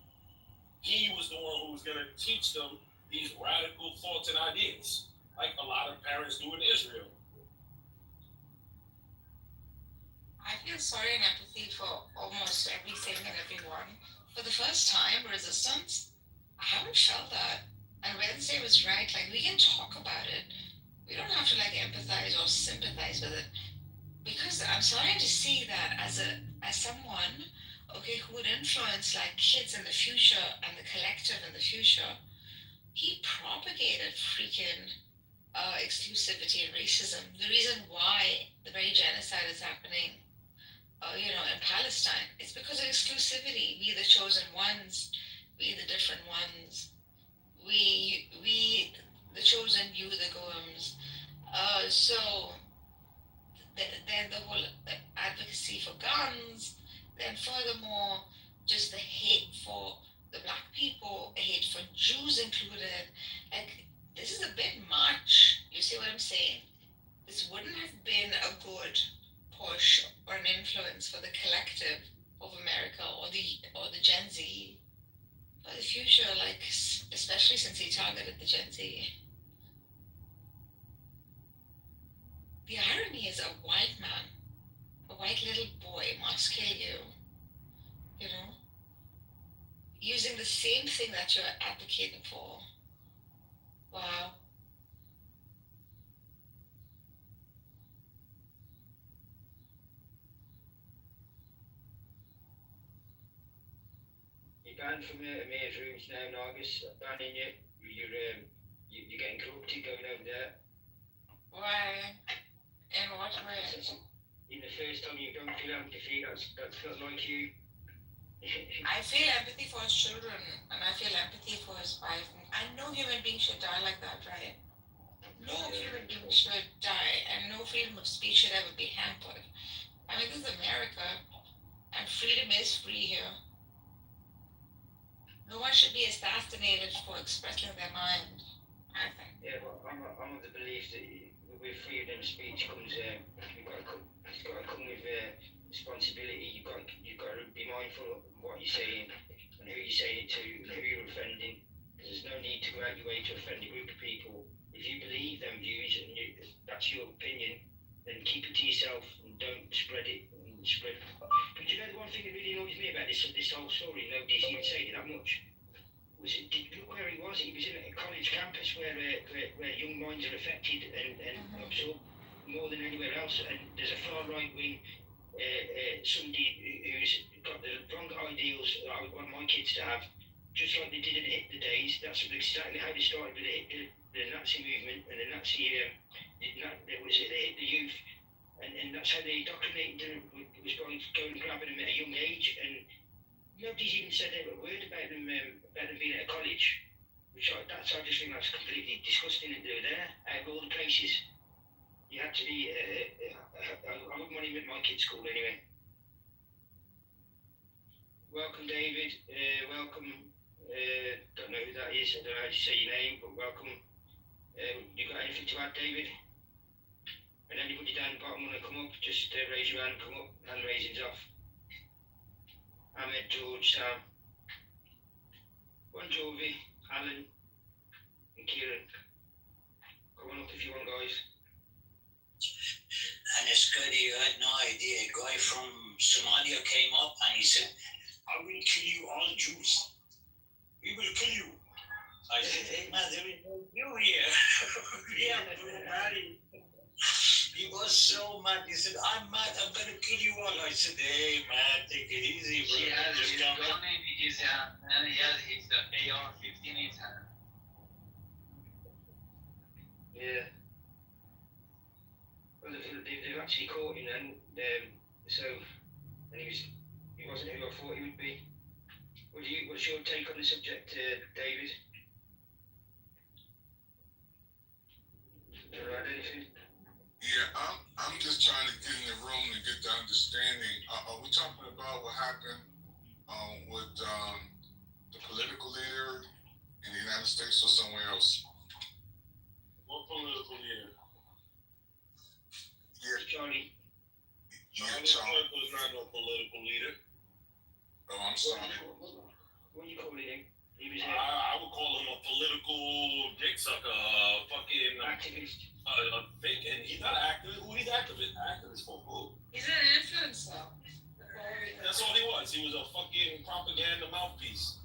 He was the one who was going to teach them these radical thoughts and ideas, like a lot of parents do in Israel. I feel sorry and empathy for almost everything and everyone. For the first time, resistance, I haven't felt that. And Wednesday was right, like we can talk about it. We don't have to like empathize or sympathize with it. because I'm starting to see that as someone, okay, who would influence like kids in the future and the collective in the future, he propagated freaking exclusivity and racism. The reason why the very genocide is happening, in Palestine, it's because of exclusivity. We the chosen ones, we the different ones, we the chosen, you the goems. So then the whole advocacy for guns, then furthermore, just the hate for the black people, the hate for Jews included. Like, this is a bit much. You see what I'm saying? This wouldn't have been a good push or an influence for the collective of America or the Gen Z for the future, like especially since he targeted the Gen Z. The irony is a white man, a white little boy must kill you, you know, using the same thing that you're advocating for. Wow. You're banned from mayor's rooms now, Nargis. Banning you. You're getting corrupted going over there. Why? In what way? In the first time you don't feel empathy, that's not like you. I feel empathy for his children, and I feel empathy for his wife. And no human being should die like that, right? No human being should die, and no freedom of speech should ever be hampered. I mean, this is America, and freedom is free here. No one should be assassinated for expressing their mind, I think. Yeah, well, I'm of the belief that with freedom of speech comes, it's got to come with responsibility. You've got to be mindful of what you're saying and who you're saying it to and who you're offending. Because there's no need to go out your way to offend a group of people. If you believe them views and that's your opinion, then keep it to yourself and don't spread it. But you know the one thing that really annoys me about this whole story, nobody's even saying it that much. Look where he was. He was in a college campus where young minds are affected and absorbed more than anywhere else. And there's a far right wing, somebody who's got the wrong ideals that I would want my kids to have, just like they did in the Hitler days. That's exactly how they started with the Nazi movement and the Nazi, the Hitler youth. And that's how they indoctrinated them, was by going and grabbing them at a young age. And nobody's even said a word about them being at a college, I just think that's completely disgusting that they were there. Out of all the places, you had to be. I wouldn't want him at my kid's school anyway. Welcome, David. Welcome. Don't know who that is. I don't know how to say your name, but welcome. You got anything to add, David? And anybody down the bottom want to come up, just raise your hand, come up, hand raising's off. Ahmed, George, Sam, Bon Jovi, Alan, and Kieran. Come on up if you want, guys. And it's good, you had no idea. A guy from Somalia came up and he said, I will kill you all Jews. We will kill you. I said, hey man, there is no Jew here. We have to marry. He was so mad. He said, I'm mad. I'm going to kill you all. I said, hey, man, take it easy, bro. He has Just his come gun in his hand, and he has his AR-15 in his hand. Yeah. Well, they've actually caught him then. And he wasn't who I thought he would be. What's your take on the subject, David? Do you add anything? Yeah, I'm just trying to get in the room to get the understanding. Are we talking about what happened with the political leader in the United States or somewhere else? What political leader? Yeah, Charlie. Charlie. Clark was not no political leader. Oh, I'm sorry. What are you calling him? He was I would call him a political dick sucker, fucking activist. A fake, and he's not an activist. Who he's activist for? Who? He's an influencer. That's all he was. He was a fucking propaganda mouthpiece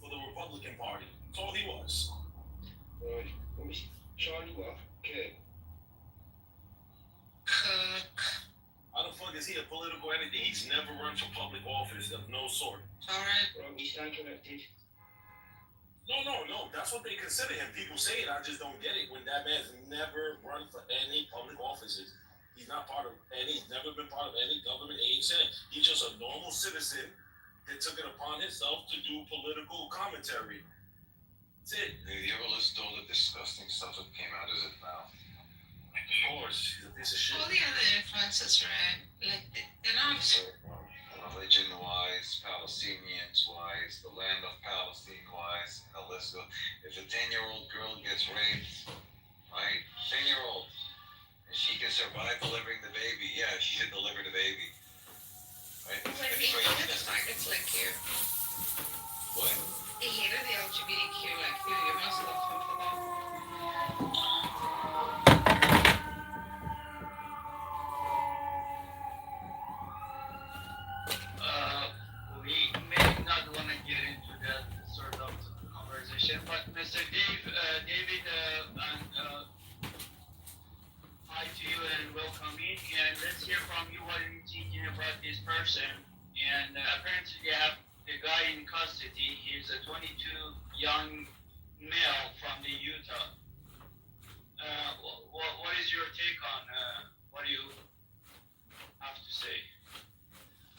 for the Republican Party. That's all he was. Right. What was Charlie what? Kirk. Kirk. political anything. He's never run for public office of no sort. Alright. Well, we stand corrected. No. That's what they consider him. People say it. I just don't get it. When that man's never run for any public offices. He's not part of any. He's never been part of any government agency. He's just a normal citizen that took it upon himself to do political commentary. That's it. Did you ever listen to all the disgusting stuff that came out as it now? Of course, he's a piece of shit. All the other influences, right? Like, they're not. Religion-wise, Palestinians-wise, the land of Palestine-wise, and the list goes. If a 10-year-old girl gets raped, right? 10-year-old, and she can survive delivering the baby, yeah, she should deliver the baby. Right? It's like they hated the faggots like you. What? They hated the LGBTQ like you. You must love them for that. We may not want to get into that sort of conversation, but Mr. David, hi to you and welcome in. And let's hear from you what you're thinking about this person. And apparently they have the guy in custody. He's a 22 young male from the Utah. What is your take on what do you have to say?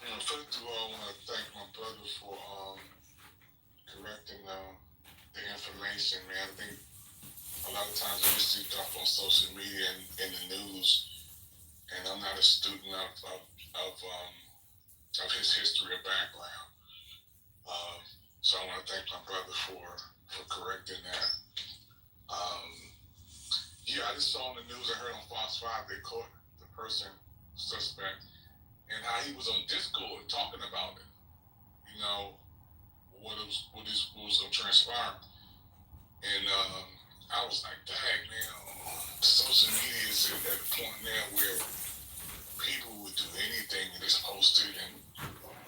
First of all, I want to thank my brother for correcting the information, man. I think a lot of times we see stuff on social media and in the news, and I'm not a student of his history or background. So I want to thank my brother for correcting that. Yeah, I just saw on the news, I heard on Fox 5 they caught the person, suspect, and how he was on Discord talking about it. You know, what was going to transpire. And I was like, dang, man, social media is at a point now where people would do anything and just post it and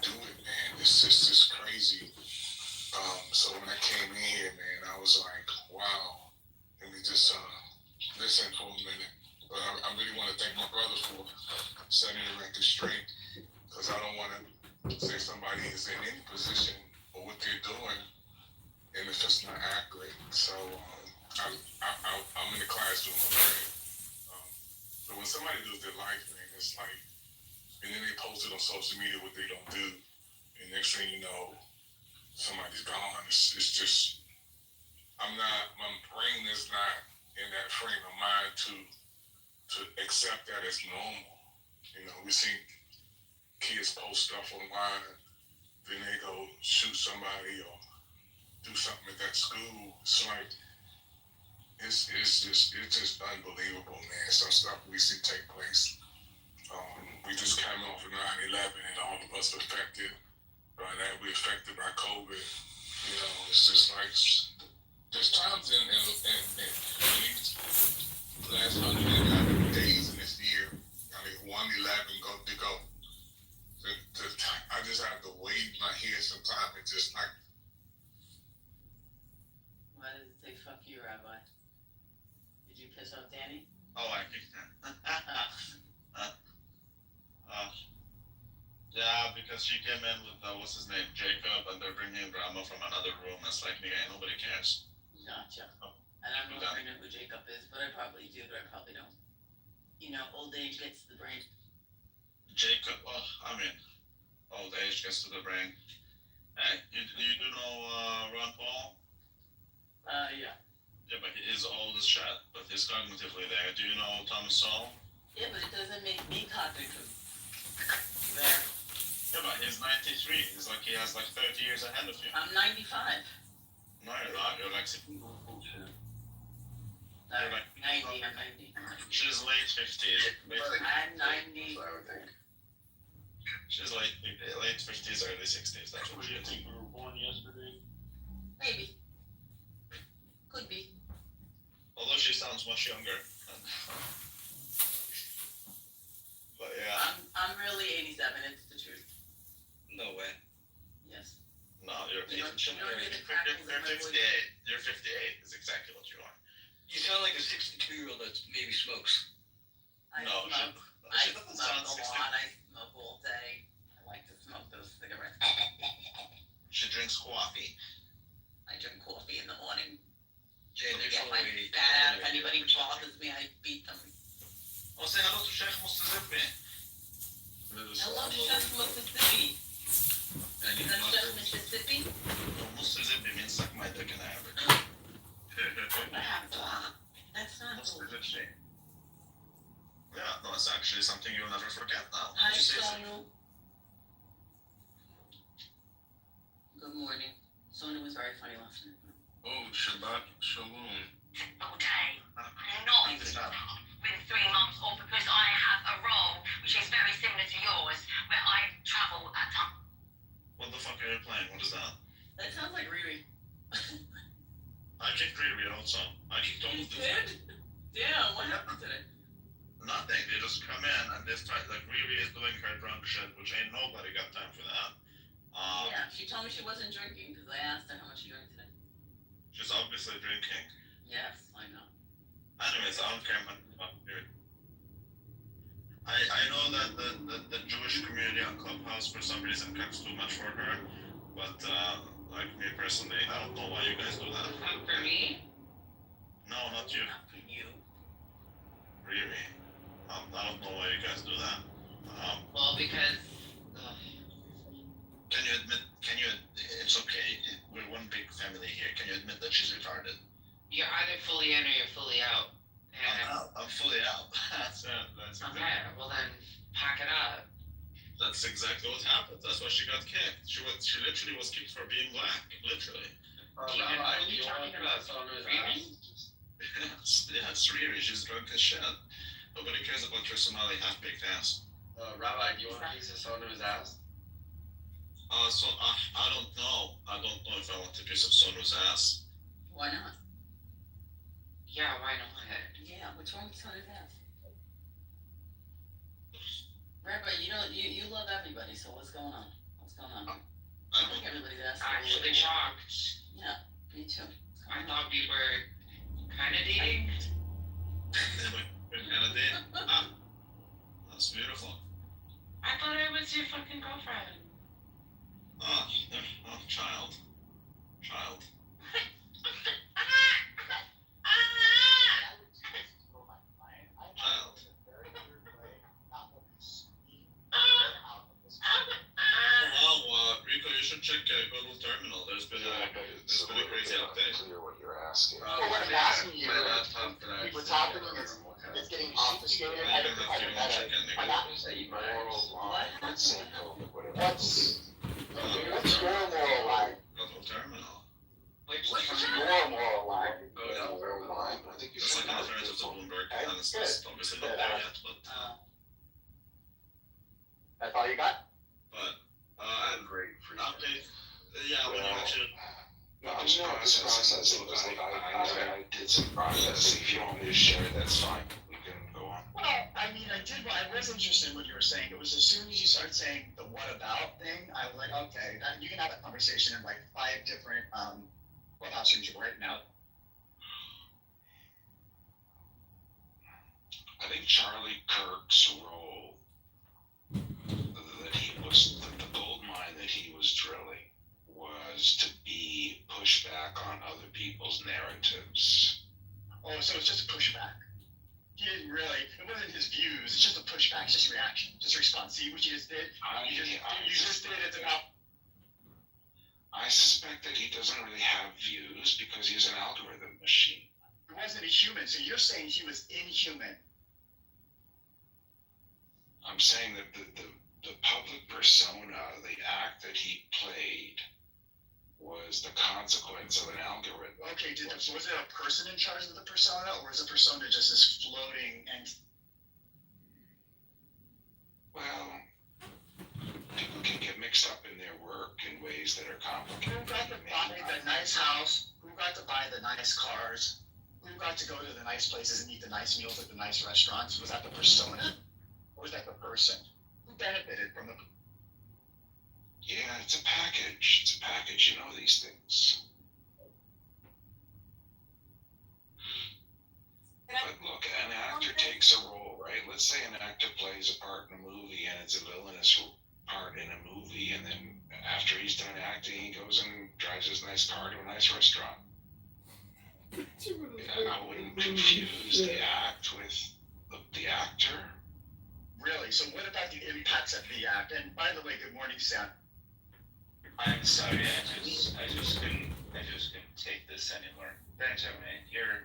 do it, man. It's just crazy. So when I came in here, man, I was like, wow. Let me just listen for a minute. But I really want to thank my brother for setting the record straight, because I don't want to say somebody is in any position or what they're doing, and if it's not accurate. So I'm in the classroom already. But when somebody does their life, man, it's like, and then they post it on social media what they don't do, and next thing you know, somebody's gone. It's just, my brain is not in that frame of mind to accept that as normal. You know, we see kids post stuff online, then they go shoot somebody or do something at that school. It's like, it's just unbelievable, man. Some stuff we see take place. We just came off of 9/11, and all of us affected by that. We affected by COVID. You know, it's just like, there's times in these last 111 days in this year, I mean, 111 to go. I just have to wave my head sometimes and just like. Why does it say fuck you, Rabbi? Did you piss off Danny? Oh, I think that. Yeah, because she came in with, what's his name, Jacob, and they're bringing drama from another room. It's like, yeah, nobody cares. Gotcha. Oh. I don't know if I know who Jacob is, but I probably do, but I probably don't. You know, old age gets to the brain. Jacob, old age gets to the brain. Hey, you do know Ron Paul? Yeah. Yeah, but he is old as shit, but he's cognitively there. Do you know Thomas Sowell? Yeah, but it doesn't make me cognitive. There. Yeah, but he's 93. He's like, he has like 30 years ahead of you. I'm 95. No, you're not. You're like, You're like 90, I'm 90. she's late 50s. I'm 90. She's late 50s, early 60s. That's what she is. think we were born yesterday? Maybe. Could be. Although she sounds much younger. But yeah. I'm really 87, it's the truth. No way. Yes. No, you're You don't 58. hear the crackles in my voice. You're 58 is exactly what you are. You sound like a 62-year-old that maybe smokes. I No, smoke. she doesn't I sound smoke a 60. lot. I smoke all day. drinks coffee. I drink coffee in the morning. Jay, To there's get my only... fat out. If anybody bothers me, I beat them. Oh, say hello to Chef Mississippi. Hello, Chef Mississippi. And you That's Chef Mississippi? No, Mississippi means suck my dick in Arabic. That's not Mississippi. Yeah, no, it's actually something you'll never forget now. Hi, Just say so. Sonu. Good morning. Sonu was very funny last night. Oh, Shabbat Shalom. Okay. I'm not with 3 months off because I have a role which is very similar to yours where I travel at times. What the fuck are you playing? What is that? That sounds like Riri. I kicked Riri also. I kicked all You of them. did? Yeah, what happened today? Nothing. They just come in and they start, like, Riri is doing her drunk shit, which ain't nobody got time for that. Yeah, she told me she wasn't drinking because I asked her how much she drank today. She's obviously drinking. Yes, I know. Anyways, I don't care much about Riri. I know that the Jewish community on Clubhouse for some reason cares too much for her, but like me personally, I don't know why you guys do that. For me? No, not you. Not for you. Riri. I don't know why you guys do that. Well, because Can you, it's okay, we're one big family here, can you admit that she's retarded? you're either fully in or you're fully out. I'm fully out. That's exactly. Okay, well then, pack it up. That's exactly what happened. That's why she got kicked. She literally was kicked for being black. Literally. What are you talking about? Riri? Yeah, it's Riri. She's drunk as shit. Nobody cares about your Somali half-baked ass. Rabbi, do you want a piece of Sonu's ass? I don't know. I don't know if I want a piece of Sonu's ass. Why not? Yeah, why not? Yeah, what's wrong with Sonu's ass? Rabbi, you love everybody, so what's going on? What's going on? I think everybody's ass. Actually shocked. Yeah, me too. I thought we were kind of dating. Kind of did. That's beautiful. I thought I was your fucking girlfriend. Child. Rico, you should check Google Terminal. There's been a crazy update. Clear what you're asking. Well, what I'm asking you is, what's happening is it's getting obfuscated. I'm not saying moral line. Let's say what's your moral line? Google Terminal. What's your moral line? Moral line. I think you It's should like an alternative to Bloomberg, and it's obviously not there yet, but that's all you got? but Great for update. Yeah, when you actually. This process, I did some processing. If you want me to share it, that's fine. We can go on. Well, I mean, I was interested in what you were saying. It was as soon as you started saying the what about thing, I was like, okay, you can have that conversation in like 5 different clubhouse rooms right now. I think Charlie Kirk's role, that he was, the gold mine that he was drilling, was to be pushback on other people's narratives. Oh, so it's just a pushback. He didn't really, it wasn't his views, it's just a pushback, it's just reaction, just response. See what you just did? You just did it about. I suspect that he doesn't really have views because he's an algorithm machine. He wasn't a human, so you're saying he was inhuman. I'm saying that the public persona, the act that he played, was the consequence of an algorithm. Okay, was it a person in charge of the persona, or is the persona just this floating and? Well, people can get mixed up in their work in ways that are complicated. Who got to buy the nice house? Who got to buy the nice cars? Who got to go to the nice places and eat the nice meals at the nice restaurants? Was that the persona? Or was that the person? Who benefited from the? Yeah, it's a package. It's a package. You know these things. But look, an actor takes a role, right? Let's say an actor plays a part in a movie and it's a villainous part in a movie, and then after he's done acting, he goes and drives his nice car to a nice restaurant. I wouldn't confuse the act with the actor. Really? So what about the impacts of the act? And by the way, good morning, Sam. I'm sorry, I just couldn't take this anymore. Benjamin, you're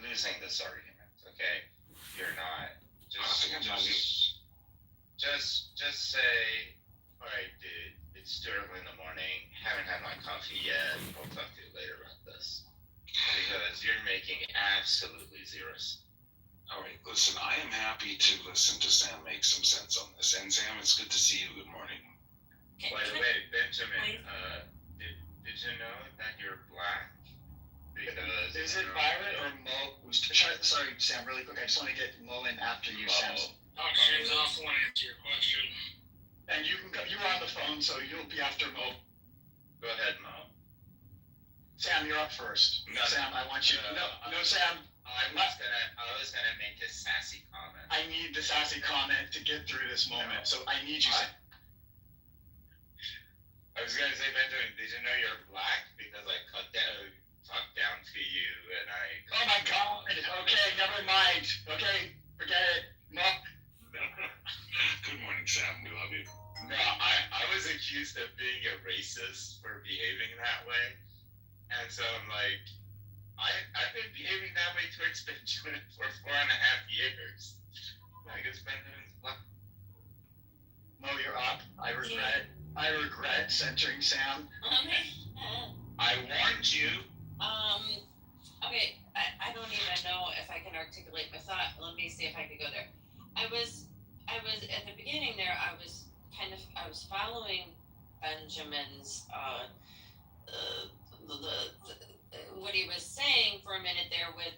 losing this argument, okay? You're not. Just say, all right, dude, it's too early in the morning, haven't had my coffee yet, I'll talk to you later about this. Because you're making absolutely zero sense. All right, listen, I am happy to listen to Sam make some sense on this. And Sam, it's good to see you. Good morning. By the way, Benjamin, did you know that you're black? Because Is it Byron or Mo who's sorry, Sam, really quick. I just want to get Mo in after you, Sam. James, I also want to answer your question. And you can go. You were on the phone, so you'll be after Mo. Go ahead, Mo. Sam, you're up first. No, Sam, I want you. No, Sam. I was gonna make a sassy comment. I need the sassy comment to get through this moment, so I need you. I was gonna say, Benjamin, did you know you're black? Because I talked down to you, and I. Oh my God! Okay, never mind. Okay, forget it. No. Good morning, Sam. We love you. No, I was accused of being a racist for behaving that way, and so I'm like, I've been behaving that way towards Benjamin for 4.5 years. I guess Benjamin's black. No, you're up. I regret censoring Sam. I warned you. Okay, I don't even know if I can articulate my thought. Let me see if I can go there. I was at the beginning there, I was following Benjamin's, what he was saying for a minute there with,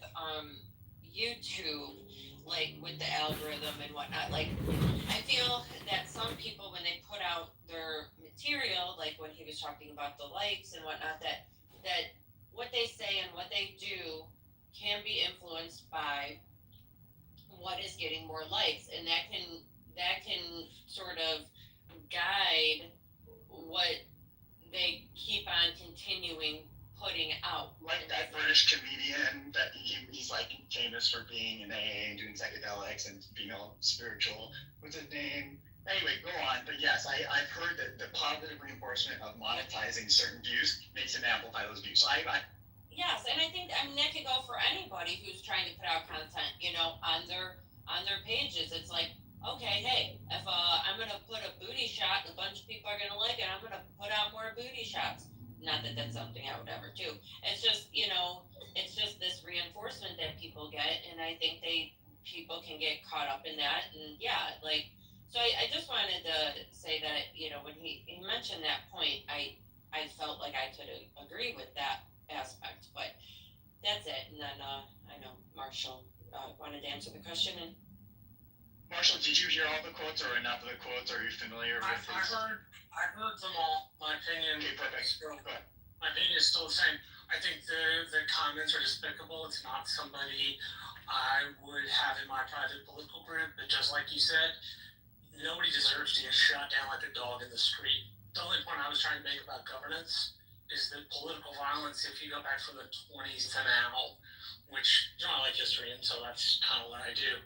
YouTube, like with the algorithm and whatnot. Like, I feel that some people, when they put out their material, like when he was talking about the likes and whatnot, that what they say and what they do can be influenced by what is getting more likes, and that can sort of guide what they keep on continuing putting out. Like that British comedian that he's like famous for being in AA and doing psychedelics and being all spiritual. What's his name? Anyway, go on. But yes, I've heard that the positive reinforcement of monetizing certain views makes them amplify those views. So yes, and I think that could go for anybody who's trying to put out content, on their pages. It's like, okay, hey, if I'm gonna put a booty shot, a bunch of people are gonna like it, I'm gonna put out more booty shots. Not that that's something I would ever do. It's just, it's just this reinforcement that people get, and I think people can get caught up in that, and yeah, like, so I just wanted to say that, when he mentioned that point, I felt like I could agree with that aspect, but that's it. And then I know Marshall wanted to answer the question. And Marshall, did you hear all the quotes or enough of the quotes? Are you familiar with these? I heard them all. My opinion. Okay, perfect. Go ahead. My opinion is still the same. I think the comments are despicable. It's not somebody I would have in my private political group. But just like you said, nobody deserves to get shot down like a dog in the street. The only point I was trying to make about governance is that political violence, if you go back from the 20s to now, which, I like history, and so that's kind of what I do.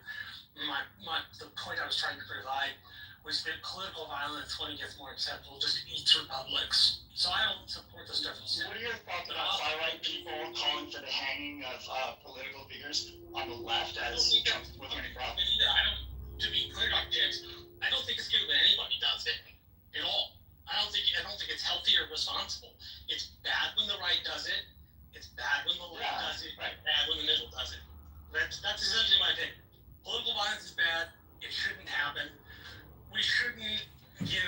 The point I was trying to provide was that political violence, when it gets more acceptable, just eats republics. So I don't support the stuff you said. What are your thoughts about far-right people calling for the hanging of political figures on the left as Trump with any problem? To be clear, Dr. James, I don't think it's good when anybody does it at all. I don't think it's healthy or responsible. It's bad when the right does it. It's bad when the left does it. Right. Bad when the middle does it. That's essentially my opinion. Political violence is bad. It shouldn't happen. We shouldn't, we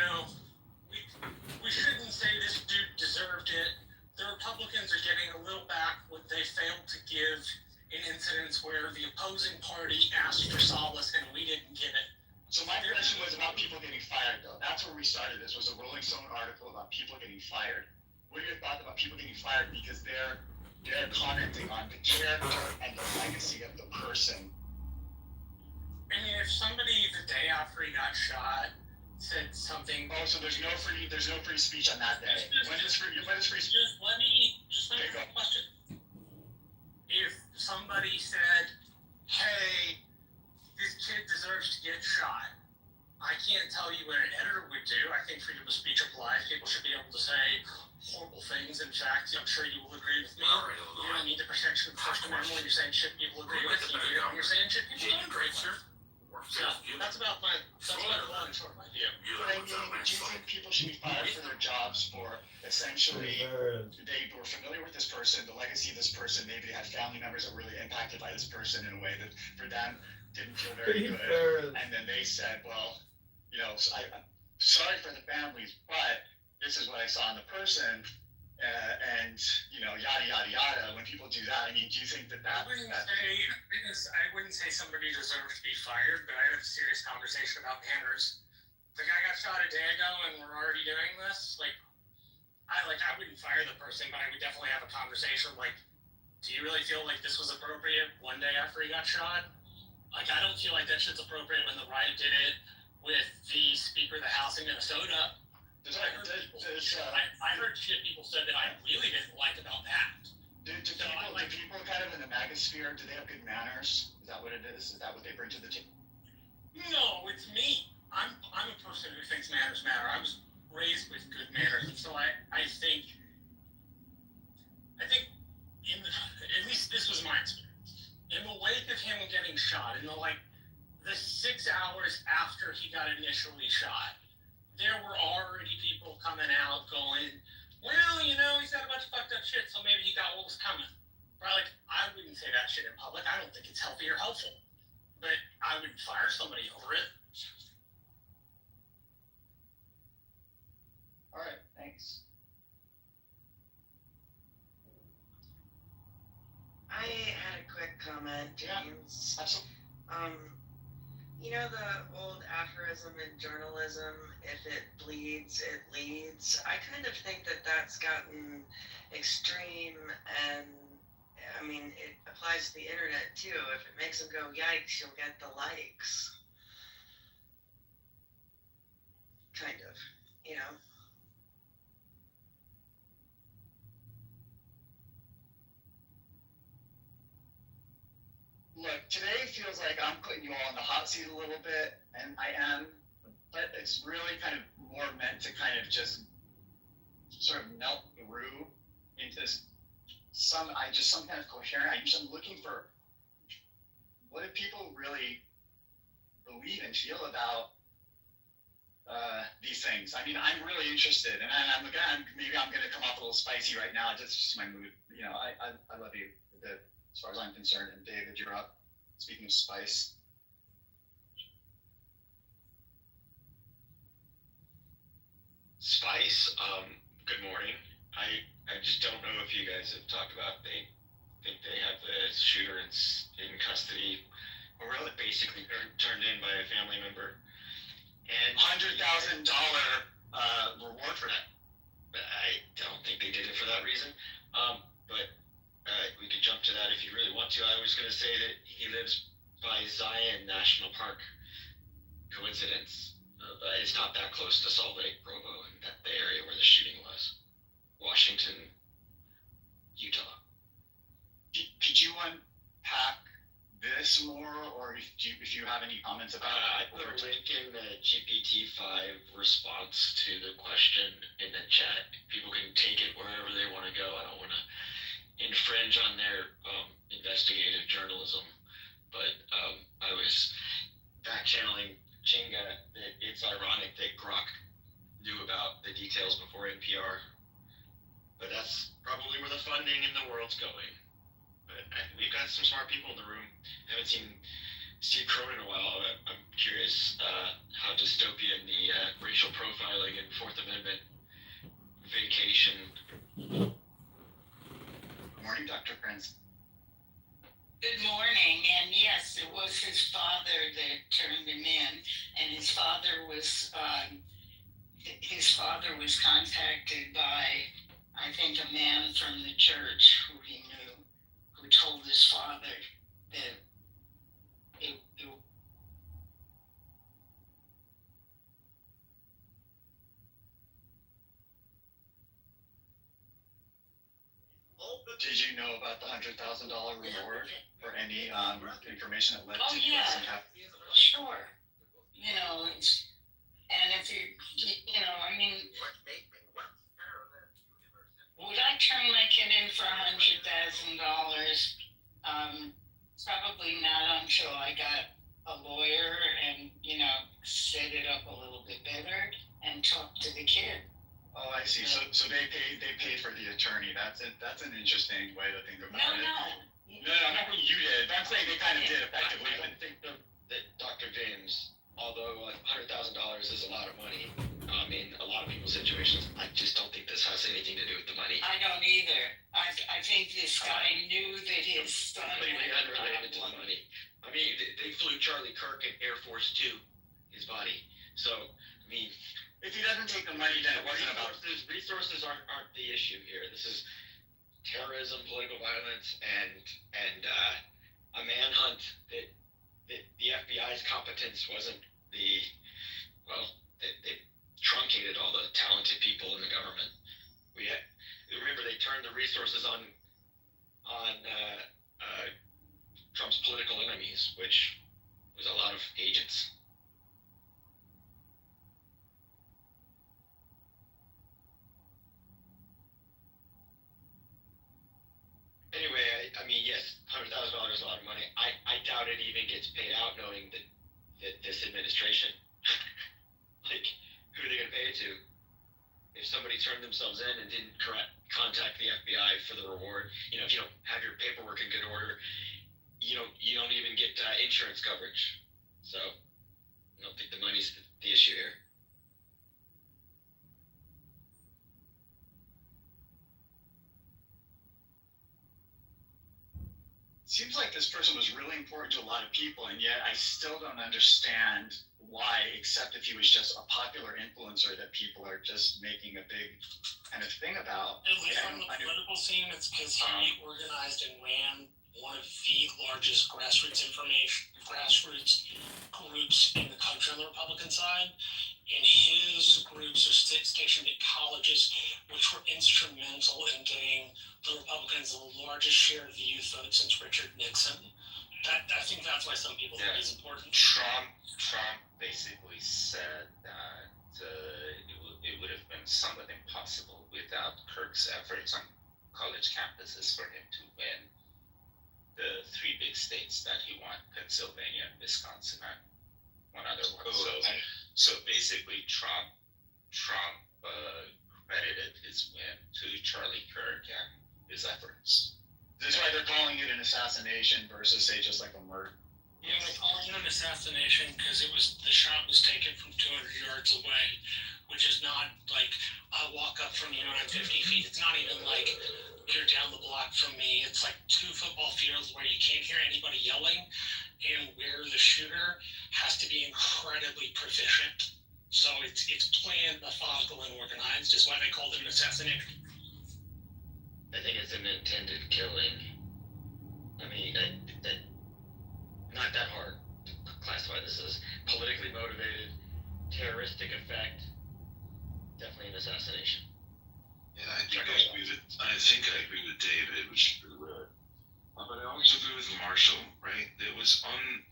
shouldn't say this dude deserved it. The Republicans are getting a little back what they failed to give in incidents where the opposing party asked for solace and we didn't get it. So my question was about people getting fired, though. That's where we started. This was a Rolling Stone article about people getting fired. What are your thoughts about people getting fired because they're commenting on the character and the legacy of the person? I mean, if somebody the day after he got shot said something. Oh, so there's no free speech on that day. When is free speech? Just let me Okay, ask a question. If somebody said, "Hey, this kid deserves to get shot," I can't tell you what an editor would do. I think freedom of speech applies. People should be able to say horrible things. In fact, I'm sure you will agree with me. You don't need the protection of the First Amendment when you're saying shit people agree with. You do when you're saying shit people don't agree with. So that's about the long and short of my view. But I mean, do you think people should be fired for their jobs for essentially they were familiar with this person, the legacy of this person, maybe they had family members that were really impacted by this person in a way that for them didn't feel very good, and then they said, well, you know, so I'm sorry for the families, but this is what I saw in the person, and you know, yada yada yada. When people do that, I mean, do you think that I wouldn't say somebody deserves to be fired, but I had a serious conversation about manners. The guy got shot a day ago, and we're already doing this. I wouldn't fire the person, but I would definitely have a conversation. Like, do you really feel like this was appropriate one day after he got shot? Like, I don't feel like that shit's appropriate when the right did it with the Speaker of the House in Minnesota. I heard shit people said that I really didn't like about that. Do people kind of in the MAGA sphere, do they have good manners? Is that what it is? Is that what they bring to the table? No, it's me. I'm a person who thinks manners matter. I was raised with good manners, and so I think at least this was my experience. In the wake of him getting shot, in the 6 hours after he got initially shot, there were already people coming out going, well, you know, he's got a bunch of fucked up shit, so maybe he got what was coming. Right? I wouldn't say that shit in public. I don't think it's healthy or helpful. But I would fire somebody over it. All right, thanks. I had a quick comment, James. Absolutely. You know the old aphorism in journalism, if it bleeds, it leads. I kind of think that that's gotten extreme, and I mean, it applies to the internet too. If it makes them go, yikes, you'll get the likes. Kind of, you know? Look, today feels like I'm putting you all in the hot seat a little bit, and I am, but it's really kind of more meant to kind of just sort of melt through into some kind of coherent. I'm looking for what do people really believe and feel about these things. I mean, I'm really interested, and maybe I'm going to come off a little spicy right now. That's just my mood. You know, I love you a bit. As far as I'm concerned, and David, you're up. Speaking of spice. Spice, good morning. I just don't know if you guys have talked about, they think they have the shooter in custody, or really basically turned in by a family member. And $100,000 reward for that. I don't think they did it for that reason. But we could jump to that if you really want to. I was going to say that he lives by Zion National Park. Coincidence. But it's not that close to Salt Lake, Provo, and the area where the shooting was. Washington, Utah. Could you unpack this more, or if you have any comments about it? The link in the GPT-5 response to the question in the chat. People can take it wherever they want to go. I don't want to infringe on their investigative journalism, but I was back channeling Chinga that it's ironic that Grok knew about the details before NPR, but that's probably where the funding in the world's going. But we've got some smart people in the room. Haven't seen Steve Cronin in a while. I'm curious how dystopian the racial profiling and Fourth Amendment vacation. Good morning, Dr. Prince. Good morning, and yes, it was his father that turned him in, and his father was contacted by, I think, a man from the church who he knew, who told his father that Did you know about the $100,000 reward for any information that led Oh, to yeah. doesn't have? Sure. You know, and if you know, I mean, would I turn my kid in for $100,000? Probably not until I got a lawyer and, you know, set it up a little bit better and talk to the kid. Oh, I see. So they paid for the attorney. That's an interesting way to think about it. No, I'm not saying you did. But I'm saying they kind of did effectively. I think that Dr. James, although $100,000 is a lot of money, in a lot of people's situations, I just don't think this has anything to do with the money. I don't either. I think this guy knew that his son Completely had unrelated to the money. I mean, they flew Charlie Kirk in Air Force 2, his body. So, I mean, if he doesn't take the money, then it wasn't about. Resources aren't the issue here. This is terrorism, political violence, and a manhunt that the FBI's competence wasn't they truncated all the talented people in the government. Remember, they turned the resources on Trump's political enemies, which was a lot of agents. Anyway, I mean, yes, $100,000 is a lot of money. I doubt it even gets paid out, knowing that this administration, like, who are they going to pay it to? If somebody turned themselves in and didn't contact the FBI for the reward, you know, if you don't have your paperwork in good order, you don't even get insurance coverage. So, I don't think the money's the issue here. Seems like this person was really important to a lot of people, and yet I still don't understand why, except if he was just a popular influencer that people are just making a big kind of thing about. At least on the political scene, it's because he organized and ran one of the largest grassroots groups in the country on the Republican side. And his groups are stationed at colleges, which were instrumental in getting the Republicans the largest share of the youth vote since Richard Nixon. I think that's why some people think he's important. Trump basically said that it would have been somewhat impossible without Kirk's efforts on college campuses for him to win the three big states that he won, Pennsylvania, Wisconsin, and one other one. So basically, Trump credited his win to Charlie Kirk and his efforts. That's why they're calling it an assassination versus, say, just like a murder. Yeah, they're calling it an assassination because the shot was taken from 200 yards away, which is not like I walk up from you and I'm 50 feet. It's not even like you're down the block from me. It's like 2 football fields where you can't hear anybody yelling, and where the shooter has to be incredibly proficient. So it's planned, methodical, and organized. Is why they called it an assassination. I think it's an intended killing. I mean, not that hard to classify this as politically motivated, terroristic effect. Definitely an assassination. Yeah, I think I agree with David, which is pretty rare. But I also agree with Marshall, right? It was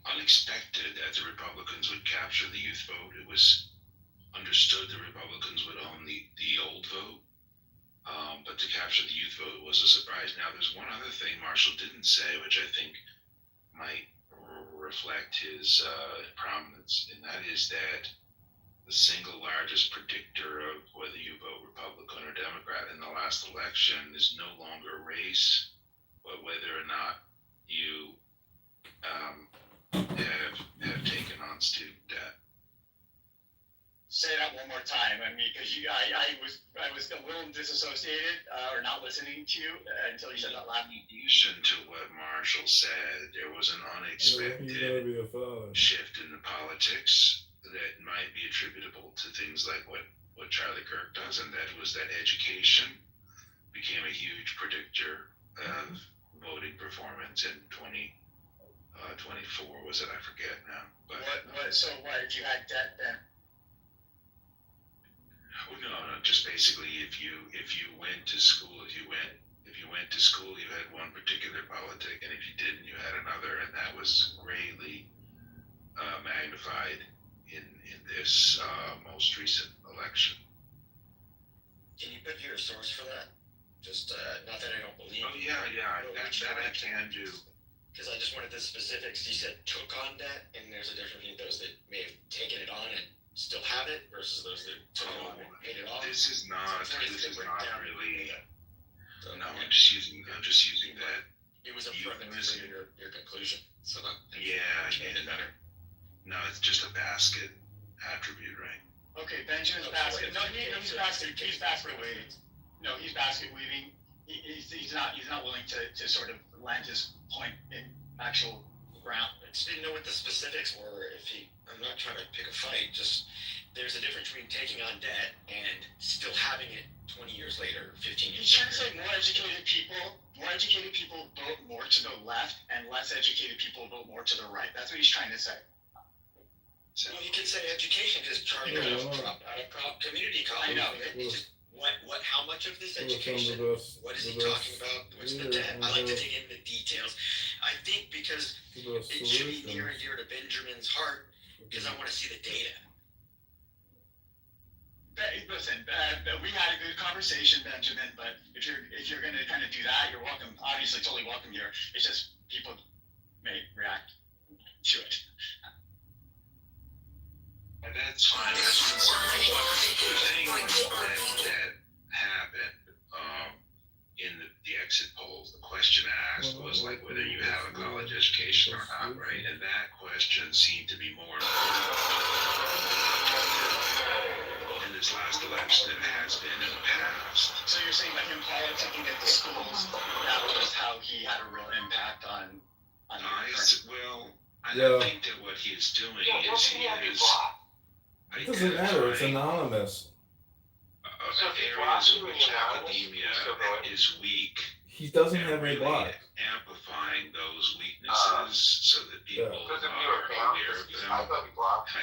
unexpected that the Republicans would capture the youth vote. It was understood the Republicans would own the old vote. But to capture the youth vote was a surprise. Now, there's one other thing Marshall didn't say, which I think might reflect his prominence, and that is that the single largest predictor of whether you vote Republican or Democrat in the last election is no longer race, but whether or not you have taken on student debt. Say that one more time. I mean, because I was a little disassociated or not listening to you until you said that last. In addition to what Marshall said, there was an unexpected shift in the politics that might be attributable to things like what Charlie Kirk does, and that was that education became a huge predictor of voting performance in 2024. Was it? I forget now. But So what? If you had debt then? No, just basically if you went to school, if you you went to school, you had one particular politic, and if you didn't, you had another, and that was greatly magnified in this most recent election. Can you put your source for that? Just not that I don't believe. Oh yeah, that I can do. Because I just wanted the specifics. You said took on debt, and there's a difference between those that may have taken it on and still have it versus those that took it on and paid it off. This is not really. So, no, I'm just using that. It was a premise to your conclusion. So that yeah, made it better. No, it's just a basket attribute, right? Okay, Benjamin's basket. No, he's basket. He's basket weaving. No, he's basket weaving. He's not willing to sort of land his point in actual ground. I just didn't know what the specifics were. I'm not trying to pick a fight. Just there's a difference between taking on debt and still having it 20 years later, 15 years. He's trying to say more educated people vote more to the left, and less educated people vote more to the right. That's what he's trying to say. Well, you could say education, because Charlie dropped out of community college. I know. How much of this education? What is he talking about? What's the debt? I like to dig into the details. I think because it should be near and dear to Benjamin's heart, because I want to see the data. Listen, we had a good conversation, Benjamin. But if you're going to kind of do that, you're welcome. Obviously, totally welcome here. It's just people may react to it. And that's fine. That's important. The thing that happened in the exit polls, the question asked was like whether you have a college education or not, right? And that question seemed to be more important in this last election than it has been in the past. So you're saying that him politicking at the schools, that was how he had a real impact on I think that what he is doing is he is. It doesn't matter. It's anonymous. Areas in which academia is weak. He doesn't have any block. Amplifying those weaknesses so that people are aware of them. I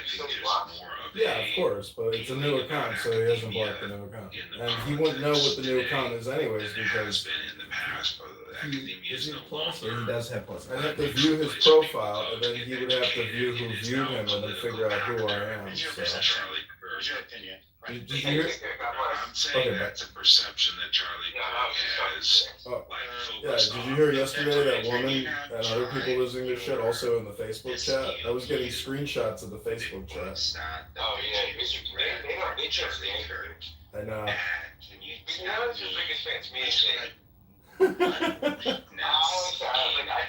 think there's more of yeah, of course, but it's a new account, so he hasn't blocked the new account. And he wouldn't know what the new account is anyways because is he plus or he does have plus. I'd have to view his profile, and then he would have to view who viewed him, and then figure out who I am. So. What's your opinion? Did you hear? I'm saying that's a perception that Charlie has. Yeah, did you hear yesterday that woman and other people losing their shit also in the Facebook chat? I was getting screenshots of the Facebook chat. Oh yeah, they don't trust the anchor. I know. Who's your biggest fans? Me and Shane. I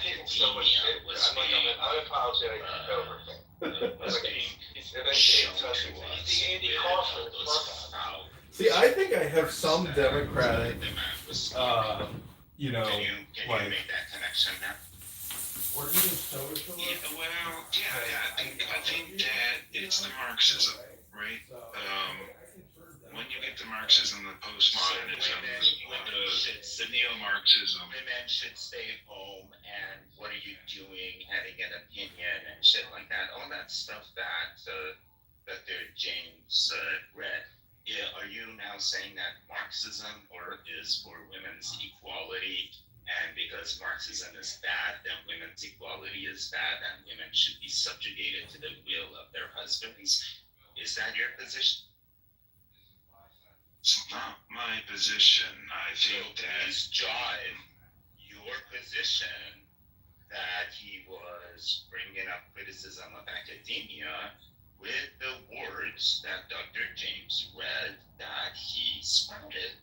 take him so much shit. I'm an unapologetic Kitover fan. See, I think I have some Democratic, you know, like. Make that connection now. Where do you social? I think that it's the Marxism, right? When you get the Marxism, the postmodernism, the neo-Marxism. Women should stay at home, and what are you doing, having an opinion and shit like that. All that stuff that Dr. James read. Yeah, are you now saying that Marxism is for women's equality, and because Marxism is bad, then women's equality is bad, and women should be subjugated to the will of their husbands? Is that your position? It's not my position. I think that jive your position that he was bringing up criticism of academia with the words that Dr. James read that he spouted.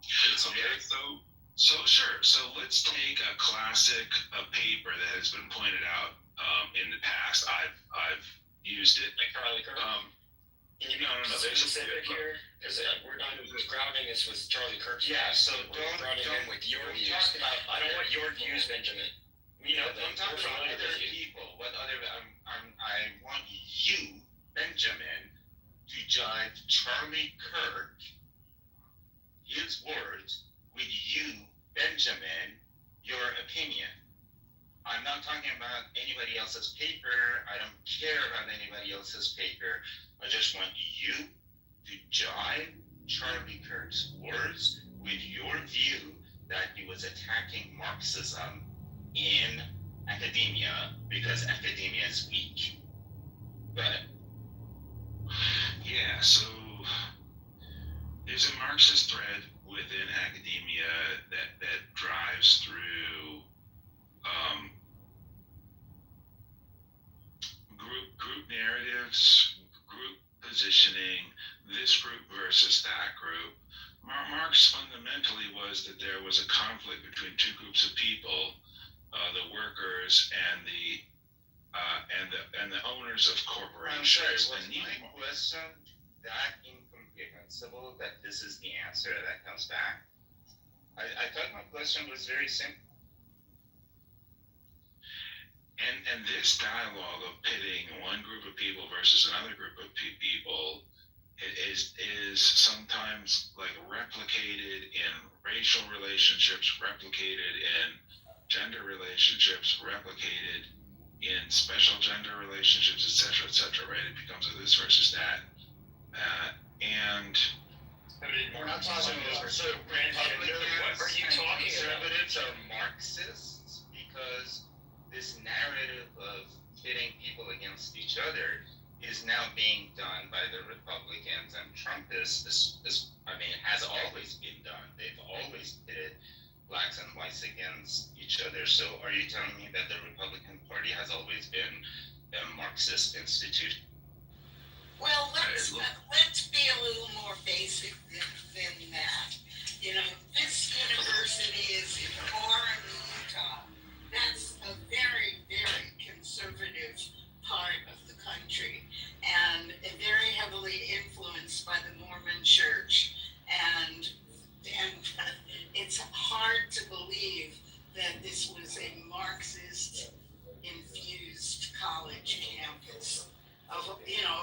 Okay, so sure. So let's take a classic paper that has been pointed out in the past. I've used it. Like Charlie Kirk. No. There's a specific here because we're not grounding this with Charlie Kirk. Yeah. So don't grounding him with your views. I don't want your views, Benjamin. We know them. I'm talking about other people. I want you, Benjamin, to judge Charlie Kirk, his words, with you, Benjamin, your opinion. I'm not talking about anybody else's paper. I don't care about anybody else's paper. I just want you to jive Charlie Kirk's words with your view that he was attacking Marxism in academia because academia is weak. But Yeah, so there's a Marxist thread within academia that drives through group narratives, group positioning, this group versus that group. Marx fundamentally was that there was a conflict between two groups of people, the workers and the owners of corporations. Was my question that incomprehensible that this is the answer that comes back? I thought my question was very simple. And this dialogue of pitting one group of people versus another group of people is sometimes like replicated in racial relationships, replicated in gender relationships, replicated in special gender relationships, etc., right? It becomes a this versus that, and I mean, we're not talking about so are you talking conservatives are Marxists because this narrative of pitting people against each other is now being done by the Republicans, and Trump has always been done. They've always pitted blacks and whites against each other. So are you telling me that the Republican Party has always been a Marxist institution? Well, let's be a little more basic than that. You know, this university is in Warren, Utah. That's a very, very conservative part of the country, and very heavily influenced by the Mormon Church. And it's hard to believe that this was a Marxist-infused college campus. Of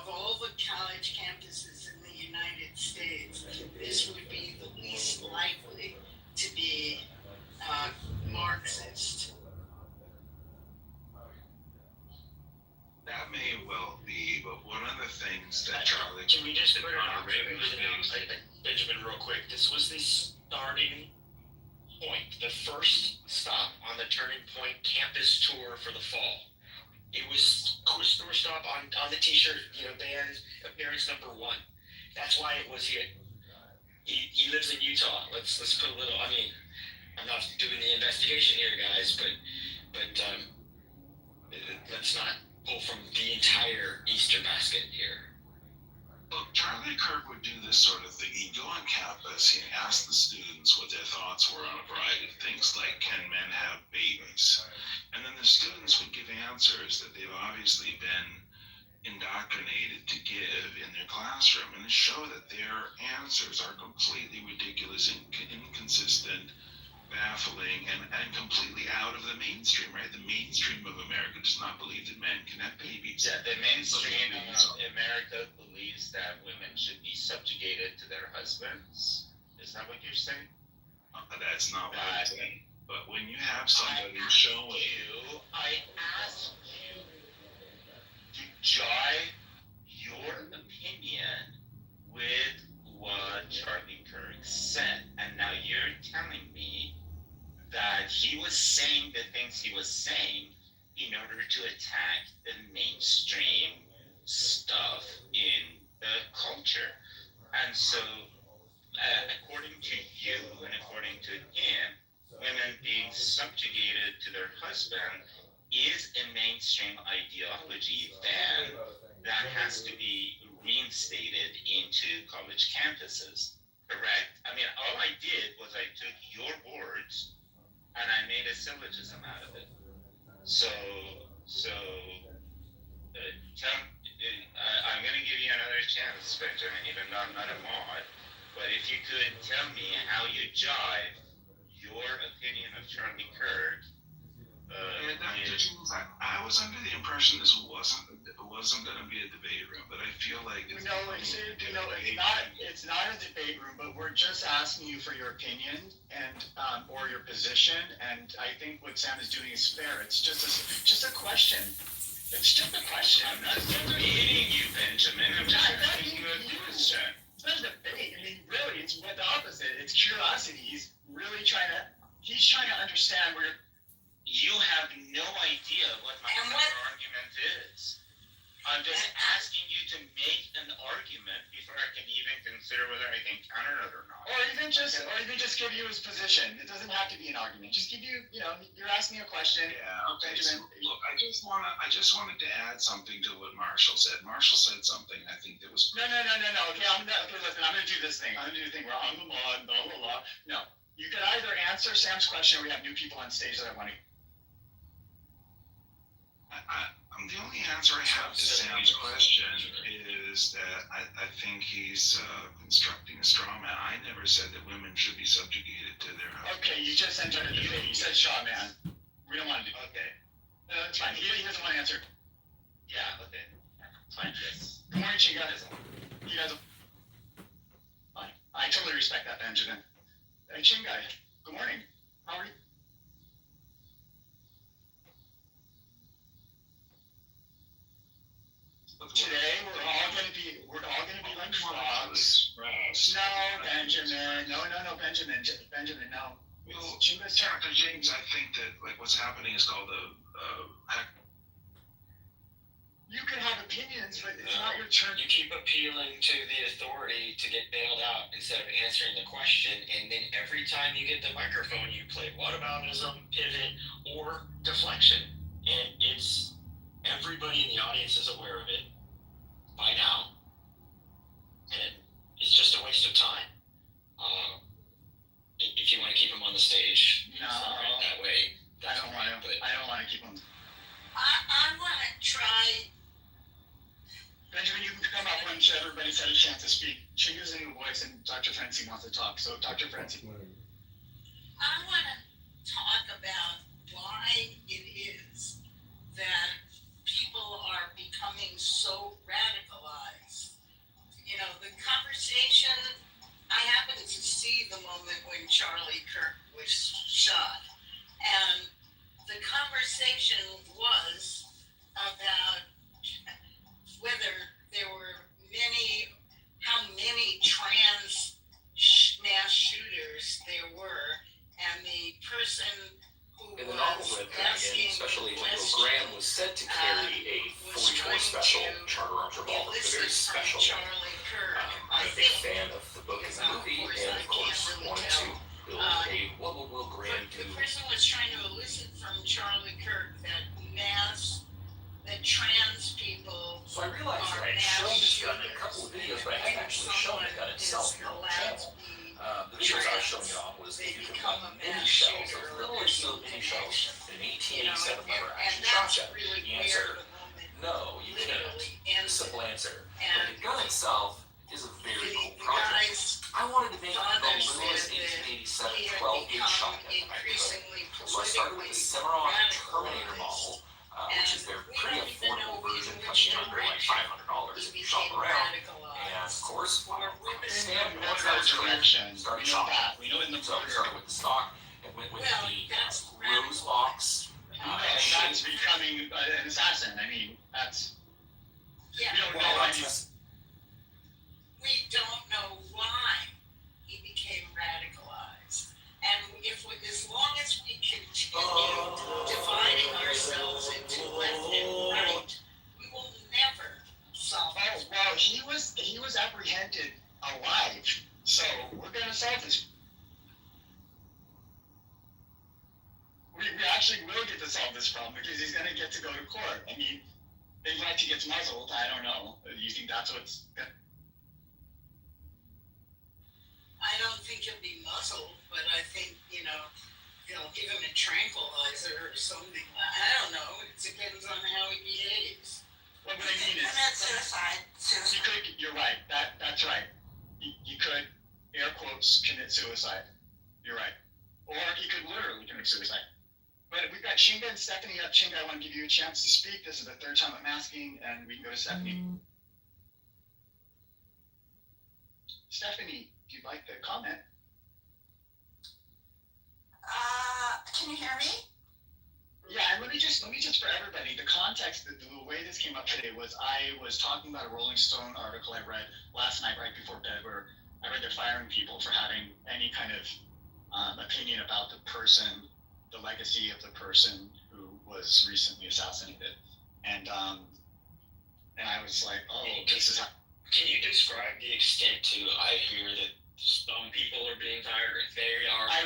all the college campuses in the United States, this would be the least likely to be Marxist. that may well be, but one of the things that Charlie... Can we just put it on Benjamin, real quick? This was the starting point, the first stop on the Turning Point campus tour for the fall. It was tour stop on the t-shirt, band appearance number 1. That's why it was here. He lives in Utah. Let's put a little, I'm not doing the investigation here, guys, but let's not pull from the entire Easter basket here. Look, Charlie Kirk would do this sort of thing. He'd go on campus, he'd ask the students what their thoughts were on a variety of things, like, can men have babies? And then the students would give answers that they've obviously been indoctrinated to give in their classroom, and show that their answers are completely ridiculous, inconsistent, baffling, and completely out of the mainstream, right? The mainstream of America does not believe that men can have babies. Yeah, the mainstream of America believes that women should be subjugated to their husbands. Is that what you're saying? That's not what I'm saying. But when you have somebody showing you... I asked you to jive your opinion with what Charlie Kirk said. And now you're telling me that he was saying the things he was saying in order to attack the mainstream stuff in the culture. And so, according to you and according to him, women being subjugated to their husband is a mainstream ideology, then that has to be reinstated into college campuses, correct? All I did was I took your words and I made a syllogism out of it. I'm going to give you another chance, Benjamin, even though I'm not a mod, but if you could tell me how you jive your opinion of Charlie Kirk. I was under the impression this wasn't going to be a debate room, but I feel like it's not a debate room, but we're just asking you for your opinion and or your position, and I think what Sam is doing is fair. It's just a question. It's just a question. I'm not debating you, Benjamin. I'm just asking you a question. It's not a debate. Really, it's the opposite. It's curiosity. He's really trying to he's trying to understand where You have no idea what my argument is. I'm just asking you to make an argument before I can even consider whether I can counter it or not. or even just give you his position. It doesn't have to be an argument. Just give you, you're asking me a question. Yeah, okay. So, Benjamin. look, I just wanted to add something to what Marshall said. Marshall said something I think that was No. Okay, listen, I'm gonna do this thing. I'm gonna do the thing where I'm the mod, blah, blah, blah. No. You can either answer Sam's question, or we have new people on stage that I want to. the only answer I have to Sam's question is that I think he's constructing a straw man. I never said that women should be subjugated to their husbands. Okay, you just entered a debate. You said straw man. We don't want to do. Okay. That's fine. He doesn't want to answer. Yeah. Okay. Fine. Yes. Good morning, Chinga. You guys. Fine. I totally respect that, Benjamin. Hey, Chinga. Good morning. How are you? Today we're all gonna be like frogs. No, Benjamin. No, Benjamin. Benjamin, no. Well, Dr. James, I think that what's happening is called You can have opinions, but it's not your turn. You keep appealing to the authority to get bailed out instead of answering the question, and then every time you get the microphone, you play whataboutism, pivot, or deflection. And it's everybody in the audience is aware of it by now, and it's just a waste of time. If you want to keep him on the stage, that way. I don't want to keep him. I want to try. Benjamin, you can come up when everybody's had a chance to speak. Chinga's in the voice, and Dr. Francie wants to talk. So, Dr. Francie. I want to talk about why it is that people are becoming so radicalized. You know, the conversation, I happened to see the moment when Charlie Kirk was shot, and the conversation was about whether there were how many trans mass shooters there were, and the person who In the novel was Red Dragon, Special Agent Will Graham was said to carry a 44 special charter arms revolver, a very special one. I'm a big fan of the book and the movie, and of course wanted to build what will Will Graham do? The person was trying to elicit from Charlie Kirk that trans people. So I realized that I had shown this gun in a couple of videos, but I hadn't actually shown the gun itself here on the channel. The videos I was showing you on was if you could run mini shells, those little sealed mini shells, in an 1887 lever action shotgun. The answer, no, you can't. The simple answer. But the gun itself is a very cool project. I wanted to make the littlest 1887 12-gauge shotgun that I could. So I started with the Cimarron Terminator model, which is their pretty affordable version, coming in under like $500 if you shop around. And of course, started shopping. So I started with the stock and went with the rose box. That's becoming an assassin. I mean, that's. Yeah. We don't know why he became radicalized. And as long as we continue dividing ourselves into left and right, we will never solve it. Well, he was apprehended alive, so we're gonna solve this. We actually will get to solve this problem because he's gonna get to go to court. I mean, if he gets muzzled, I don't know. You think that's what's? I don't think he'll be muzzled, but I think, they'll give him a tranquilizer or something. I don't know. It depends on how he behaves. What I mean is, commit suicide. You're right. That's right. He could, air quotes, commit suicide. You're right. Or he could literally commit suicide. But we've got Chinga and Stephanie up. Chinga, I want to give you a chance to speak. This is the third time I'm asking, and we can go to Stephanie. Stephanie, if you'd like to comment. Can you hear me? Yeah, and let me just for everybody, the context, the way this came up today was I was talking about a Rolling Stone article I read last night right before bed where I read they're firing people for having any kind of opinion about the person, the legacy of the person who was recently assassinated. And I was like, oh, this is how. Can you describe the extent to I hear that some people are being fired? They are. I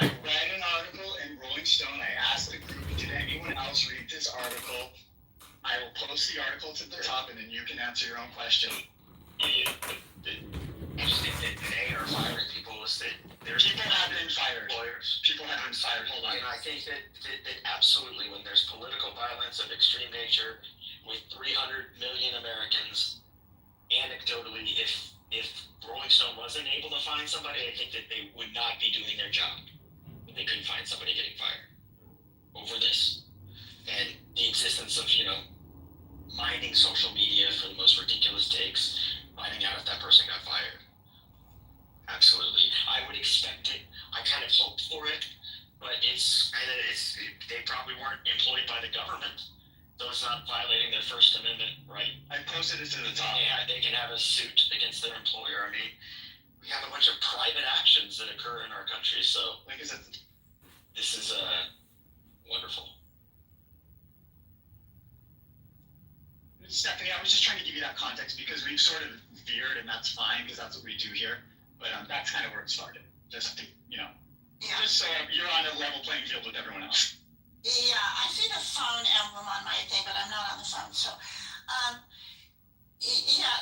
read an article in Rolling Stone. I asked the group, did anyone else read this article? I will post the article to the top, and then you can answer your own question. I just think that they are firing people. People have been fired. Lawyers. People have been fired. Hold on. And I think that absolutely, when there's political violence of extreme nature, with 300 million Americans, anecdotally, if Rolling Stone wasn't able to find somebody, I think that they would not be doing their job. They couldn't find somebody getting fired over this. And the existence of, mining social media for the most ridiculous takes, finding out if that person got fired. Absolutely. I would expect it. I kind of hoped for it, but they probably weren't employed by the government. So it's not violating their First Amendment right. I posted it to the top. Yeah, they can have a suit against their employer. I mean, we have a bunch of private actions that occur in our country. So, like I said, this is wonderful. Stephanie, I was just trying to give you that context because we've sort of veered, and that's fine because that's what we do here. But that's kind of where it started. Just to, just so you're on a level playing field with everyone else. Yeah, I see the phone emblem on my thing, but I'm not on the phone. So,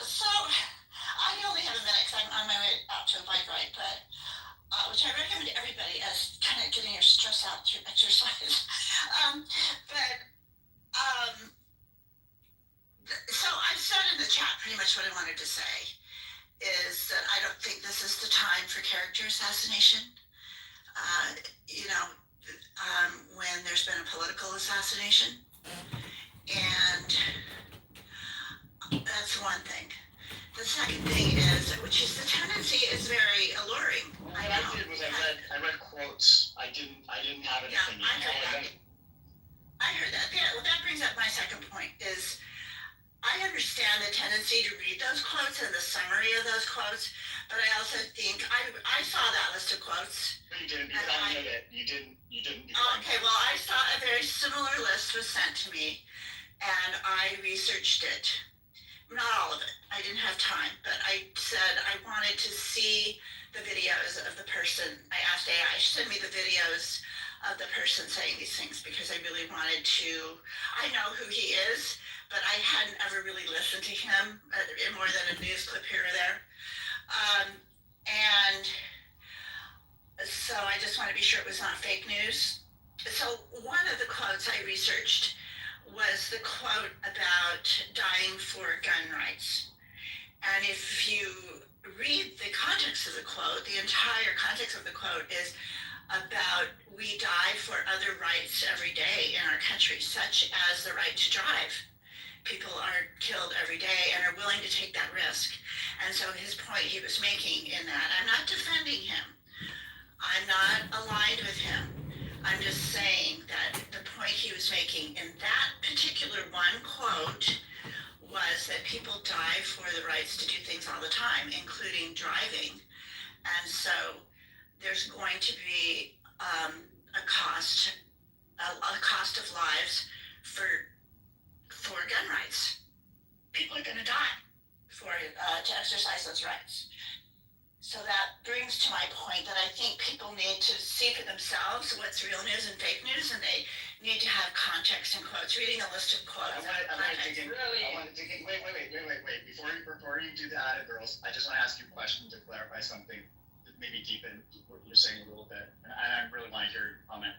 so I only have a minute because I'm on my way out to a bike ride, but which I recommend to everybody as kind of getting your stress out through exercise. So I've said in the chat pretty much what I wanted to say is that I don't think this is the time for character assassination. When there's been a political assassination. And that's one thing. The second thing is, which is the tendency is very alluring. What I did was I read quotes. I didn't have an opinion. I heard that. Yeah, well, that brings up my second point is I understand the tendency to read those quotes and the summary of those quotes, but I also think I saw that list of quotes. No, you didn't. You downloaded it. You didn't. Okay, well, I saw a very similar list was sent to me, and I researched it. Not all of it. I didn't have time, but I said I wanted to see the videos of the person. I asked AI, send me the videos of the person saying these things because I really wanted to. I know who he is, but I hadn't ever really listened to him in more than a news clip here or there. And so I just want to be sure it was not fake news. So one of the quotes I researched was the quote about dying for gun rights. And if you read the context of the quote, the entire context of the quote is about we die for other rights every day in our country, such as the right to drive. People are killed every day and are willing to take that risk. And so his point he was making in that, I'm not defending him. I'm not aligned with him. I'm just saying that the point he was making in that particular one quote was that people die for the rights to do things all the time, including driving. And so there's going to be a cost of lives for gun rights. People are going to die to exercise those rights. So that brings to my point that I think people need to see for themselves what's real news and fake news, and they need to have context and quotes. Reading a list of quotes. I want to dig in. Wait. Before you do that, girls, I just want to ask you a question to clarify something, maybe deepen what you're saying a little bit, and I really want to hear your comment.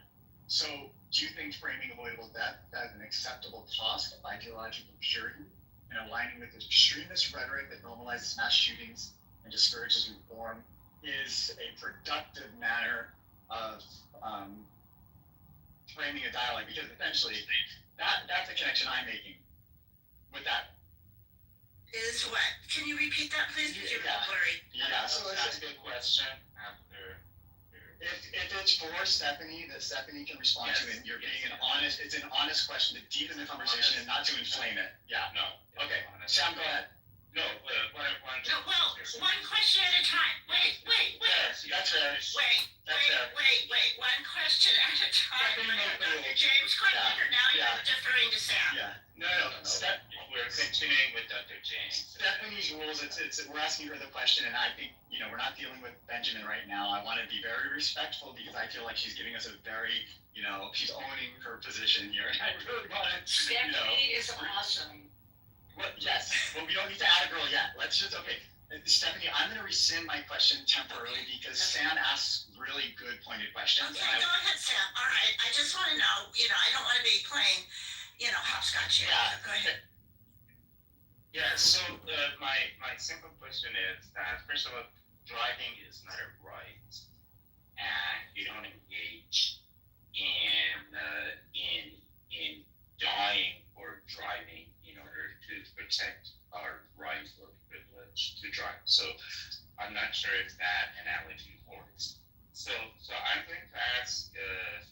So, do you think framing avoidable death as an acceptable cost of ideological purity and aligning with the extremist rhetoric that normalizes mass shootings and discourages reform is a productive manner of framing a dialogue? Because essentially, that's the connection I'm making with that. Is what? Can you repeat that, please? Because you're blurry. Yeah, so that's a good question. If it's for Stephanie, that Stephanie can respond to, and you're being it's an honest question to deepen the conversation and not to inflame it. Yeah. No. Okay. Sam, go ahead. No, one. No, well, one question at a time. Wait. Yes, that's fair. Wait. One question at a time. Dr. James' question, or now you're deferring to Sam? Yeah. No. We're continuing with Dr. James. Stephanie's rules, we're asking her the question, and I think, we're not dealing with Benjamin right now. I want to be very respectful because I feel like she's giving us a very, she's owning her position here. And I really want to, Stephanie is awesome. Yes, but we don't need to add a girl yet. Okay. Stephanie, I'm going to rescind my question temporarily because Sam asks really good pointed questions. Okay, go ahead, Sam. All right. I just want to know, I don't want to be playing, hopscotch here. Yeah. Go ahead. Yeah, so my simple question is that, first of all, driving is not a right, and you don't engage in dying or driving in order to protect our right or privilege to drive. So I'm not sure if that analogy works. So I'm going to ask if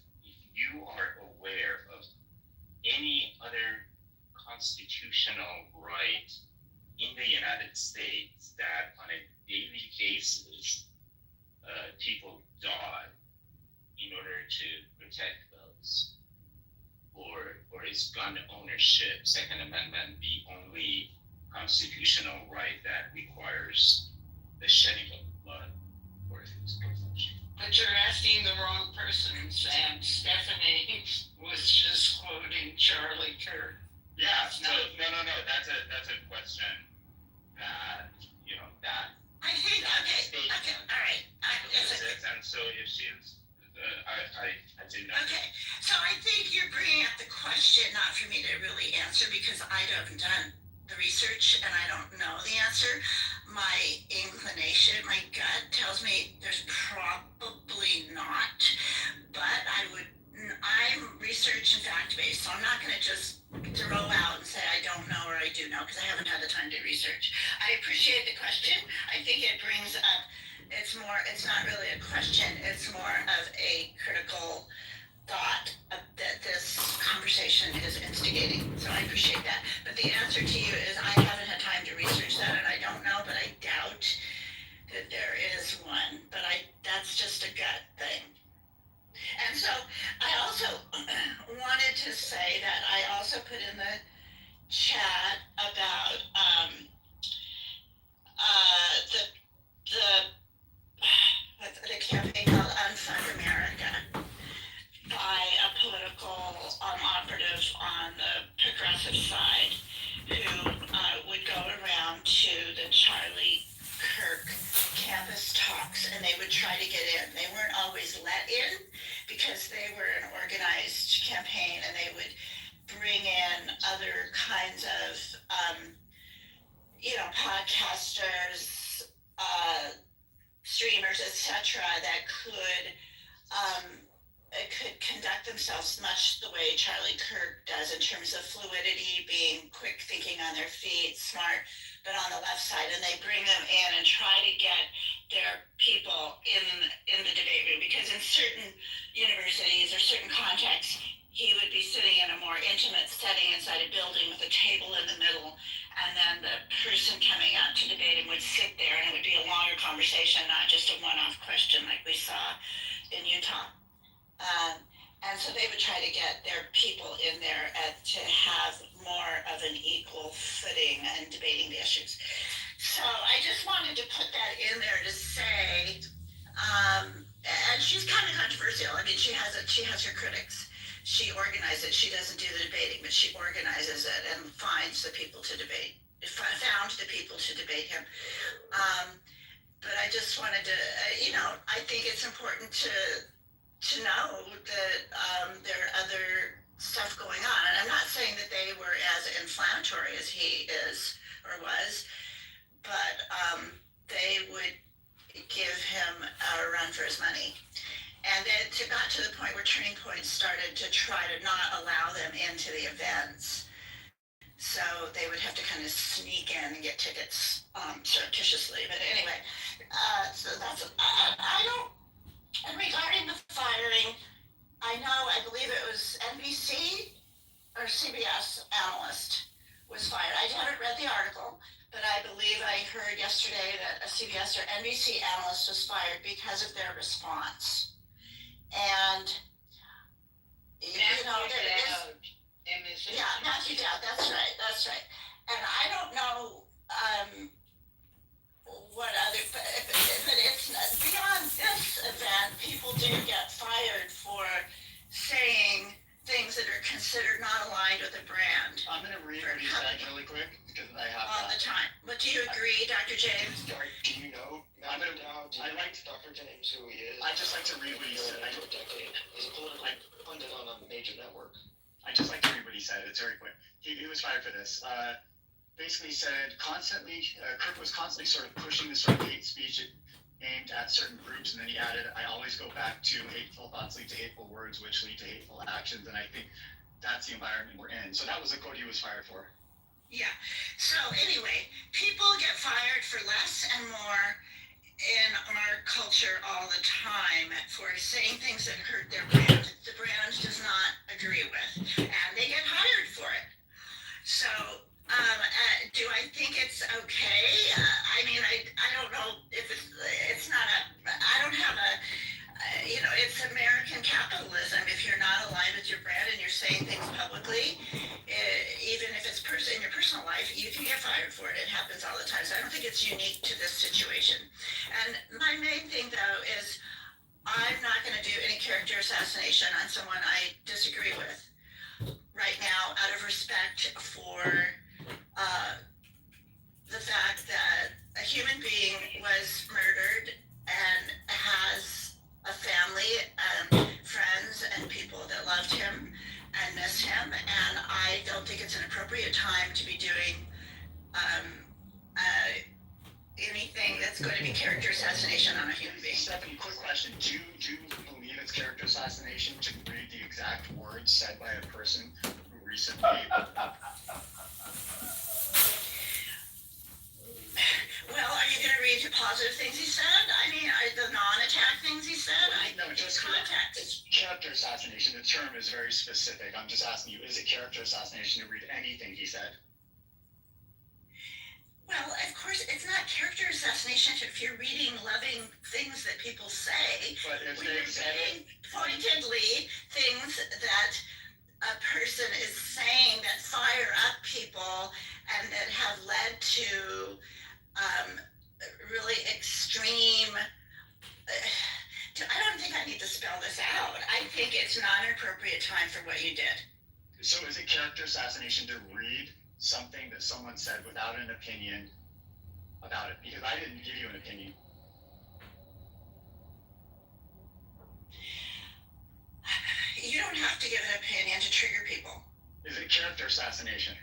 you are aware of any other constitutional right in the United States that on a daily basis people die in order to protect those, or is gun ownership, Second Amendment, the only constitutional right that requires the shedding of blood for its protection? But you're asking the wrong person, Sam. Stephanie was just quoting Charlie Kirk. Yeah, no. That's a question that, that. I think, okay, all right. And so if she's, I didn't know. Okay, so I think you're bringing up the question not for me to really answer because I haven't done the research and I don't know the answer. My inclination, my gut tells me there's probably not, but I'm research and fact based, so I'm not going to just throw out and say I don't know or I do know because I haven't had the time to research. I appreciate the question. I think it brings up, it's not really a question, it's more of a critical thought that this conversation is instigating. So I appreciate that. But the answer to you is I haven't had time to research that and I don't know, but I doubt that there is one. But that's just a gut thing. And so I also wanted to say that I also put in the chat about the campaign called Unfund America by a political operative on the progressive side who would go around to the Charlie Kirk campus talks and they would try to get in. They weren't always let in because they were an organized campaign and they would bring in other kinds of, podcasters, streamers, etc., that could conduct themselves much the way Charlie Kirk does in terms of fluidity, being quick thinking on their feet, smart, but on the left side, and they bring them in and try to get their people in the debate room because in certain universities or certain contexts, he would be sitting in a more intimate setting inside a building with a table in the middle, and then the person coming out to debate him would sit there, and it would be a longer conversation, not just a one-off question like we saw in Utah. And so they would try to get their people in there to have more of an equal footing and debating the issues. So I just wanted to put that in there to say, and she's kind of controversial. I mean, she has her critics. She organizes it. She doesn't do the debating, but she organizes it and finds the people to debate. Found the people to debate him. But I just wanted to, I think it's important to know that there are other stuff going on. And I'm not saying that they were as inflammatory as he is or was, but they would give him a run for his money. And then it got to the point where Turning Point started to try to not allow them into the events. So they would have to kind of sneak in and get tickets surreptitiously. But anyway, so that's, I don't, and regarding the firing, I believe it was NBC or CBS analyst was fired. I haven't read the article, but I believe I heard yesterday that a CBS or NBC analyst was fired because of their response. And you know, yeah, Matthew Dowd, that's right. And I don't know what other, but it's not, beyond this event, people do get fired for saying things that are considered not aligned with the brand. I'm gonna read what he said really quick, because I have all the time. But do you agree, Dr. James? Do you know? I liked Dr. James, who he is. I just like to read what he said. For a decade as a political pundit on a major network. I just like to read what he said. It's very quick. He was fired for this. Basically said constantly, Kirk was constantly sort of pushing this sort of hate speech aimed at certain groups, and then he added, I always go back to hateful thoughts lead to hateful words, which lead to hateful actions, and I think that's the environment we're in. So that was the quote he was fired for. Yeah. So anyway, people get fired for less and more in our culture all the time for saying things that hurt their brand. The brand does not agree with, and they get hired for it. So do I think it's okay? I mean, I don't know if it's not I don't have it's American capitalism. If you're not aligned with your brand and you're saying things publicly, even if it's in your personal life, you can get fired for it. It happens all the time. So I don't think it's unique to this situation. And my main thing, though, is I'm not going to do any character assassination on someone I disagree with right now, out of respect for the fact that a human being was murdered and has a family and friends and people that loved him and miss him, and I don't think it's an appropriate time to be doing anything that's going to be character assassination on a human being. Stephanie, quick question. Do you believe it's character assassination to read the exact words said by a person who recently... Well, are you going to read the positive things he said? I mean, the non-attack things he said? No, just context. It's character assassination. The term is very specific. I'm just asking you, is it character assassination to read anything he said? Well, of course, it's not character assassination if you're reading loving things that people say. But if when you're reading pointedly things that a person is saying that fire up people and that have led to really extreme... I don't think I need to spell this out. I think it's not an appropriate time for what you did. So is it character assassination to read something that someone said without an opinion about it? Because I didn't give you an opinion. You don't have to give an opinion to trigger people. Is it character assassination?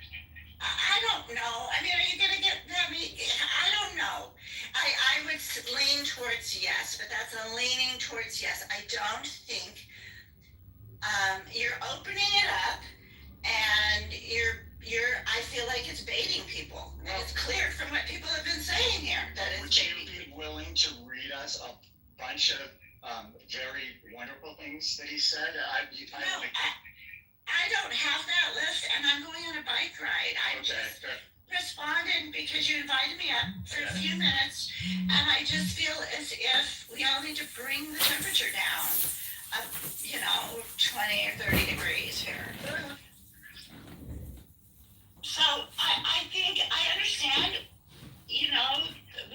I don't know. I mean, are you going to get me? I don't know. I would lean towards yes, but that's a leaning towards yes. I don't think you're opening it up, and I feel like it's baiting people. And it's clear from what people have been saying here that it's baiting people. Would you be willing to read us a bunch of very wonderful things that he said? I don't have that list, and I'm going on a bike ride. I just responded because you invited me up for a few minutes, and I just feel as if we all need to bring the temperature down, 20 or 30 degrees here. So I think I understand,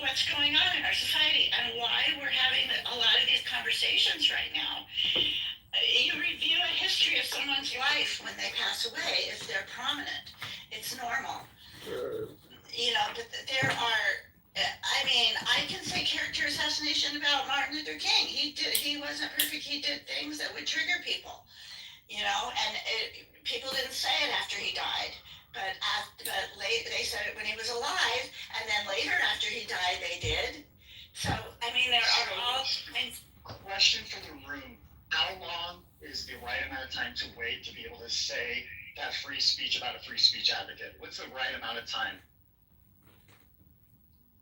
what's going on in our society and why we're having a lot of these conversations right now. You review a history of someone's life when they pass away, if they're prominent. It's normal. But there are, I can say character assassination about Martin Luther King. He wasn't perfect. He did things that would trigger people, and people didn't say it after he died. But they said it when he was alive, and then later after he died, they did. So, there are all kinds. Question for the room. How long is the right amount of time to wait to be able to say that free speech about a free speech advocate? What's the right amount of time?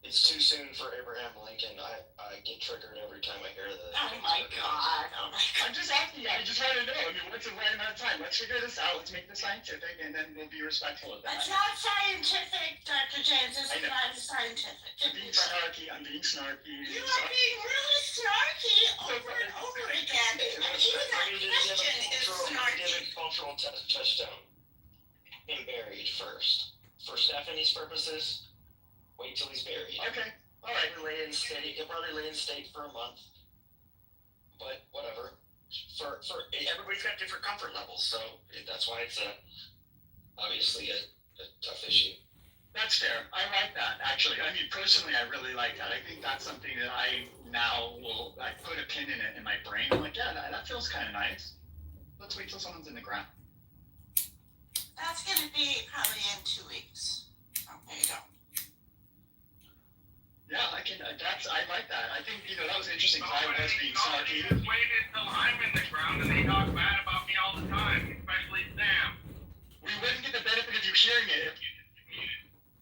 It's too soon for Abraham Lincoln. I get triggered every time I hear that. Oh my God. Oh my God. I'm just asking you. I just want to know. I mean, what's the right amount of time? Let's figure this out. Let's make this scientific, and then we'll be respectful of that. It's not scientific, Dr. James. It's I know. not scientific. I'm being snarky. I'm being snarky. You are being really snarky over and over again. And even that question is snarky. Cultural touchdown. Him buried first. For Stephanie's purposes, wait till he's buried. Okay. All right. He'll probably lay in state for a month. But whatever. For everybody's got different comfort levels, so that's why it's obviously a tough issue. That's fair. I like that, actually. I mean, personally, I really like that. I think that's something that I now will put a pin in it in my brain. I'm like, yeah, that feels kind of nice. Let's wait till someone's in the ground. That's going to be probably in 2 weeks. Oh, there you go. Yeah, I like that. I think, that was interesting because I was being snarky. Just waited till I'm in the ground and they talk bad about me all the time, especially Sam. We wouldn't get the benefit of you hearing it.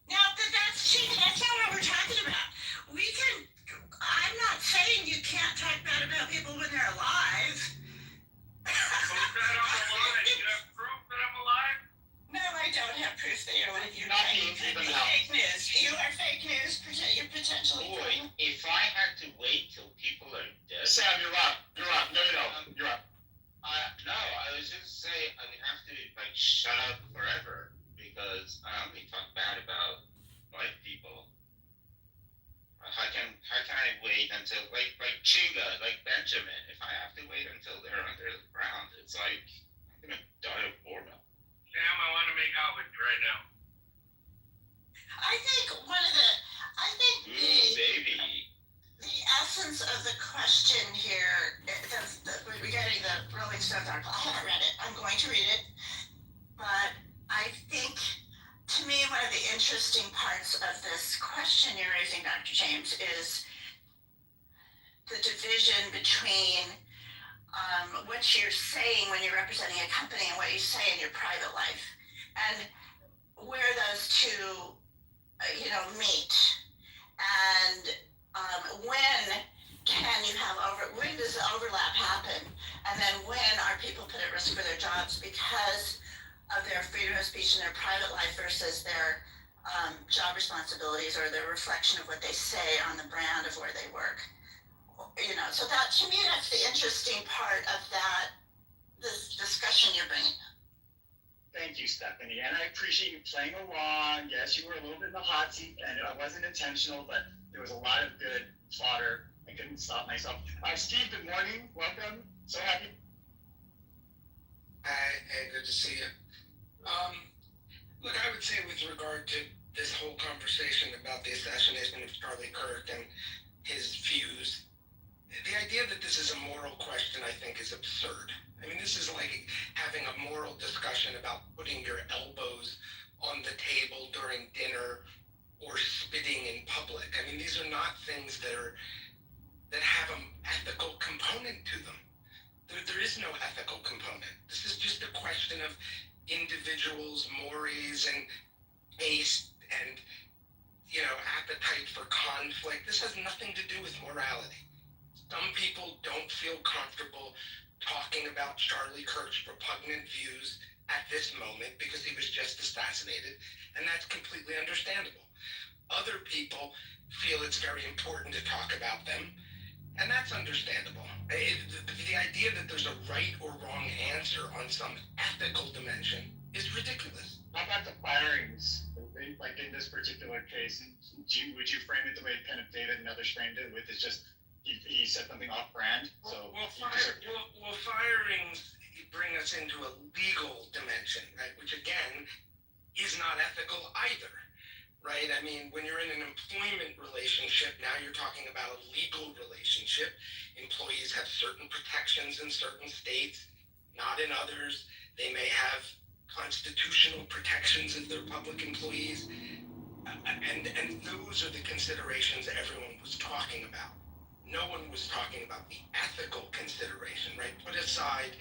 Now, that's not what we're talking about. I'm not saying you can't talk bad about people when they're alive. Who said I'm alive? You have proof that I'm alive? No, I don't have proof that you're alive. You're not being fake news. You are fake news. You're potentially. Boy, if I had to wait till people are dead. Sam, you're up. You're up. No, you're up. No, I was just saying I would have to shut up forever because I only talk bad about white people. How can I wait until like Chinga, like Benjamin? If I have to wait until they're under the ground, it's like I'm gonna die of boredom. Sam, I want to make out with you right now. I think Baby. the essence of the question here, regarding the Rolling Stones article, I haven't read it. I'm going to read it. But I think, to me, one of the interesting parts of this question you're raising, Dr. James, is the division between what you're saying when you're representing a company and what you say in your private life, and where those two, meet, and when does the overlap happen, and then when are people put at risk for their jobs because of their freedom of speech in their private life versus their job responsibilities or their reflection of what they say on the brand of where they work. So that, to me, that's the interesting part of this discussion you're bringing up. Thank you, Stephanie. And I appreciate you playing along. Yes, you were a little bit in the hot seat, and it wasn't intentional, but there was a lot of good fodder. I couldn't stop myself. Steve, good morning. Welcome. So happy. Hi, hey, good to see you. Look, I would say with regard to this whole conversation about the assassination of Charlie Kirk and his views, the idea that this is a moral question, I think, is absurd. I mean, this is like having a moral discussion about putting your elbows on the table during dinner or spitting in public. I mean, these are not things that have an ethical component to them. There is no ethical component. This is just a question of individuals' mores and taste and, appetite for conflict. This has nothing to do with morality. Some people don't feel comfortable talking about Charlie Kirk's repugnant views at this moment because he was just assassinated, and that's completely understandable. Other people feel it's very important to talk about them, and that's understandable. The idea that there's a right or wrong answer on some ethical dimension is ridiculous. How about the firings? Like in this particular case, would you frame it the way Penn and David and others framed it, with it's just he said something off-brand? So firings bring us into a legal dimension, right? Which again is not ethical either, right? I mean, when you're in an employment relationship, now you're talking about a legal relationship. Employees have certain protections in certain states, not in others. They may have constitutional protections if they're public employees. And those are the considerations that everyone was talking about. No one was talking about the ethical consideration, right? Put aside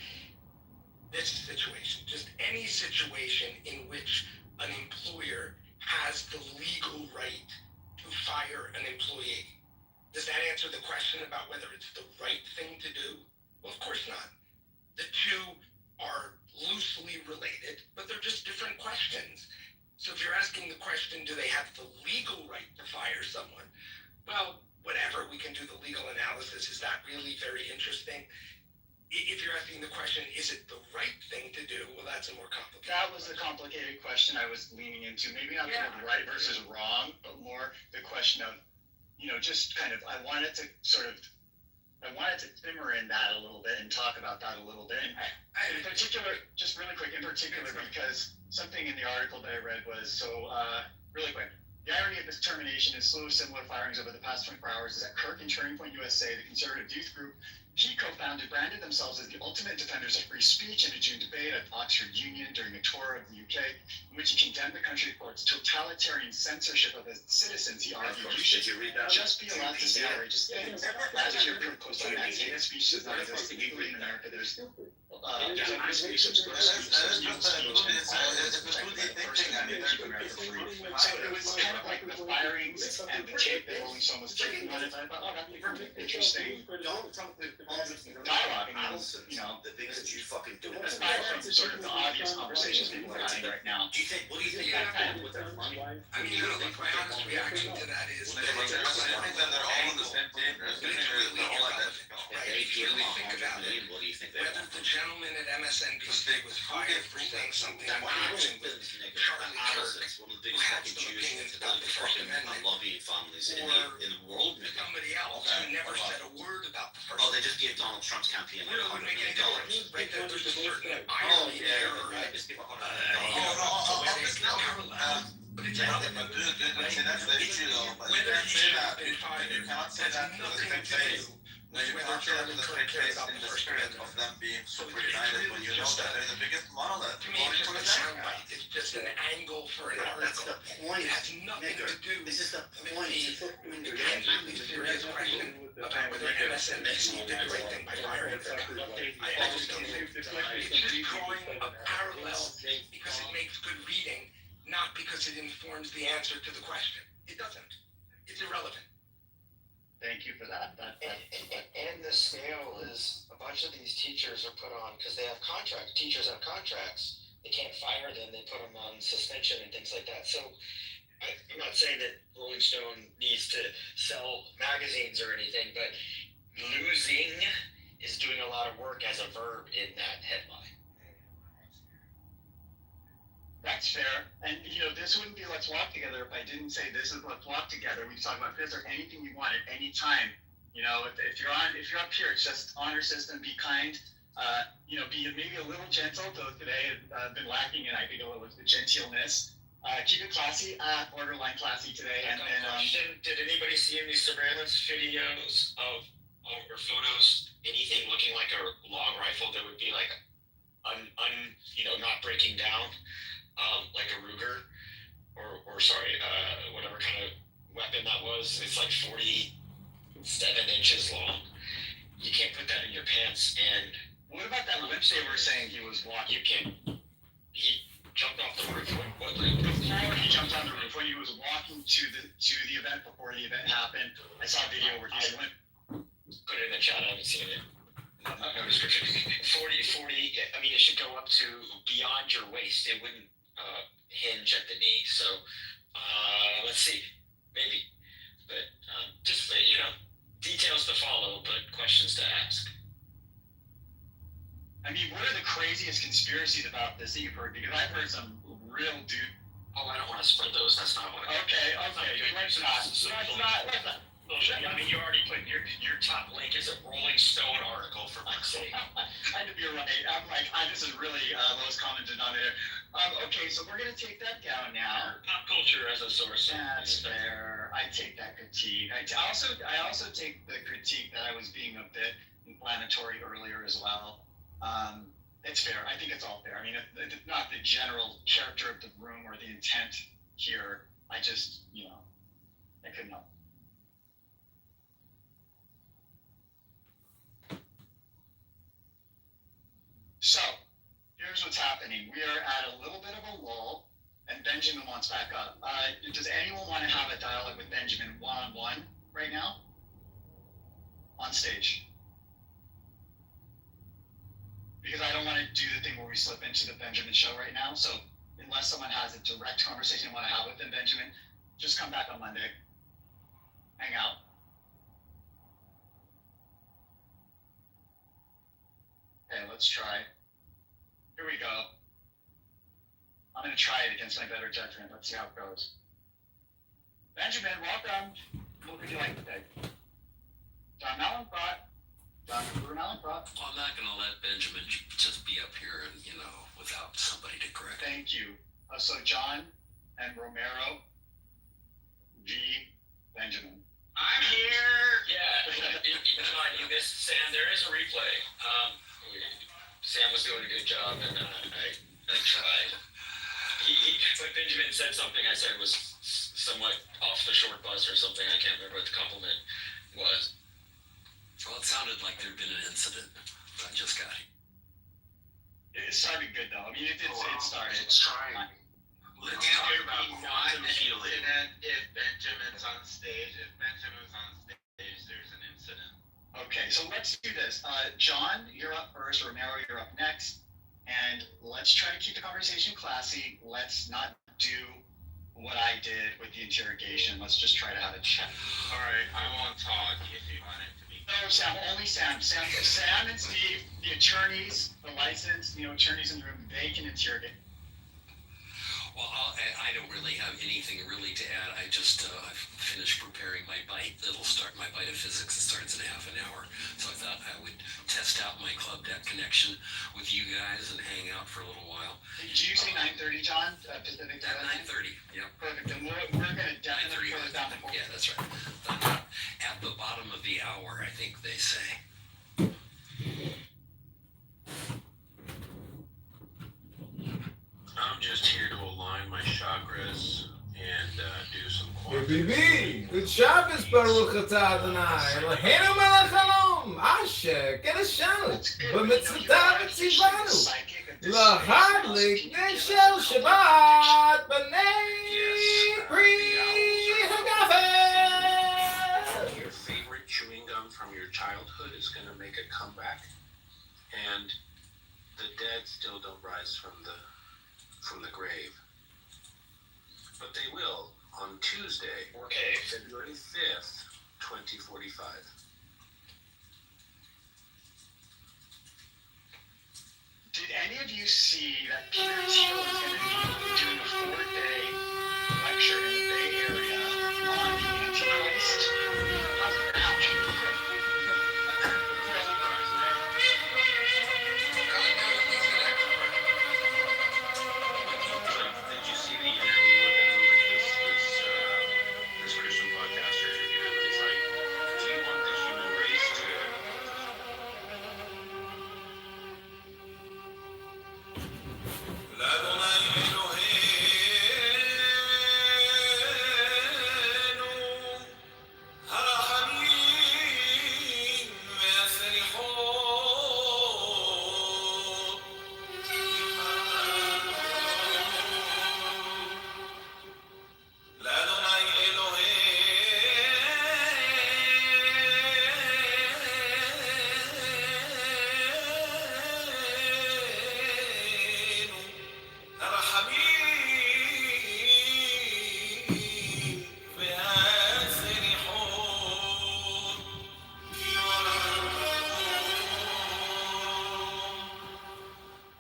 this situation, just any situation in which an employer has the legal right to fire an employee. Does that answer the question about whether it's the right thing to do? Well, of course not. The two are loosely related, but they're just different questions. So if you're asking the question, do they have the legal right to fire someone? Well, whatever, we can do the legal analysis. Is that really very interesting? If you're asking the question, is it the right thing to do? Well, that's a more complicated That was the complicated question I was leaning into. Maybe not the word right versus wrong, but more the question of, just kind of, I wanted to simmer in that a little bit and talk about that a little bit. And in particular, just really quick, because something in the article that I read was really quick. The irony of this termination is slew of similar firings over the past 24 hours is that Kirk and Turning Point USA, the conservative youth group he co-founded, branded themselves as the ultimate defenders of free speech in a June debate at Oxford Union during a tour of the UK, in which he condemned the country for its totalitarian censorship of its citizens. He argued you should just be allowed to say outrageous things. As your group posted, that hate speech does not exist legally in America. There's open speech, So it was kind of like the firings and the tape that Rolling Stone was taking on it. I thought, oh, that'd be really interesting dialogue. The things that you fucking do. Aside from sort of the obvious conversations people are having right now. What do you think happened with their money? I mean, look, my honest reaction to that is that They're all on the same team. They're all like that. If you really think about it, What do you think they whether the gentleman at MSNBC was fired for saying something amusing with Charlie Kirk, One of the who biggest had fucking some Jews opinions about the First Amendment, lobbying families in or the world. somebody else who never said a word about the First Oh, they Amendment. just gave Donald Trump's campaign Really wouldn't make any $100 difference, right? There's a certain Oh, irony there, yeah, right? just give $100. But it's relevant. That's the issue though. But you Whether can't he say should that. have been fired You cannot say has that to the nothing same to face. do No, you with cannot whether say that to Charlie the Kirk same cares face about in the the First spirit Amendment. of them being super It's united really when you know just that a- they're the biggest monolith. To me, it's just a soundbite. It's just an angle for an That's article. the point. It has nothing to do This is the with point. the genuinely serious question about whether MSNBC did the right thing by firing Kirk. I just don't think it's just drawing a parallel because it makes good reading, not because it informs the answer to the question. It doesn't. It's irrelevant. Thank you for that. And the scale is a bunch of these teachers are put on because they have contracts. Teachers have contracts. They can't fire them. They put them on suspension and things like that. So I'm not saying that Rolling Stone needs to sell magazines or anything, but losing is doing a lot of work as a verb in that headline. That's fair. And this wouldn't be Let's Walk Together if I didn't say this is Let's Walk Together. We talk about this or anything you want at any time. If you're up here, it's just honor system, be kind. Be maybe a little gentle, though today I've been lacking in I think a little the gentleness. Keep it classy, borderline classy today. And Did anybody see any surveillance videos of or photos, anything looking like a long rifle that would be like not breaking down? Like a Ruger, or whatever kind of weapon that was. It's like 47 inches long. You can't put that in your pants. And what about that whip they were saying he was walking? He jumped off the roof. Before he jumped on the roof, when he was walking to the event, before the event happened, I saw a video where he went. Put it in the chat. I haven't seen it. No description. 40. I mean, it should go up to beyond your waist. It wouldn't hinge at the knee. So let's see, maybe, but just details to follow, but questions to ask. I mean, what are the craziest conspiracies about this that you've heard? Because I've heard some real dude. Oh, I don't want to spread those. That's not what. Okay. Let's not. I mean, you already put your top link is a Rolling Stone article for fuck's sake. I know you're right. I'm like, this is really lowest common denominator. Okay, so we're gonna take that down now. Pop culture as a source. That's fair. I take that critique. I also take the critique that I was being a bit inflammatory earlier as well. It's fair. I think it's all fair. I mean, it's not the general character of the room or the intent here. I just, I couldn't help. So, here's what's happening. We are at a little bit of a lull. And Benjamin wants back up. Does anyone want to have a dialogue with Benjamin one-on-one right now? On stage. Because I don't want to do the thing where we slip into the Benjamin show right now. So unless someone has a direct conversation you want to have with him, Benjamin, just come back on Monday. Hang out. Okay, let's try. Here we go. I'm going to try it against my better judgment. Let's see how it goes. Benjamin, welcome. What would you like today? John Malincrot. John Malincrot. I'm not going to let Benjamin just be up here and, without somebody to correct. Thank you. So John and Romero, G. Benjamin. I'm here. Yeah, John, you missed Sam. There is a replay. Sam was doing a good job, and I tried. But Benjamin said something I said was somewhat off the short bus or something. I can't remember what the compliment was. Well, it sounded like there'd been an incident. I just got it. It started good though. I mean, it started. Let's try. Let's talk about quantum Not an healing. incident if Benjamin's on stage. If Benjamin's on stage, there's an incident. Okay, so let's do this. John, you're up first. Romero, you're up next. And let's try to keep the conversation classy. Let's not do what I did with the interrogation. Let's just try to have a chat. All right, I won't talk if you want it to be. No, Sam, only Sam. Sam and Steve, the attorneys, the licensed, attorneys in the room, they can interrogate. Well, I don't really have anything really to add. I just I've finished preparing my bite. My bite of physics. It starts in half an hour. So I thought I would test out my club deck connection with you guys and hang out for a little while. Did you say 9:30, John? Pacific At time? 9:30. Yep. Perfect. And we're going to definitely put it down before. Yeah, that's right. At the bottom of the hour, I think they say. I'm just here to align my chakras and do some quantum. BB, good Shabbos, Baruch Atah Adonai, Eloheinu melech haolam, Asher, Kedeshanu, b'mitzvotav etzivanu, lahadlik neshel Shabbat, b'nei Pri Hagafen. Your favorite chewing gum from your childhood is going to make a comeback, and the dead still don't rise from the grave. But they will on Tuesday, February 5th, 2045. Did any of you see that Peter Thiel is going to be doing a 4-day lecture in the Bay Area on the Antichrist? How's it out? Did you see the interview with him with this Christian podcaster interviewed him, and he's like, do you want the human race to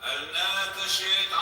ألا تشهد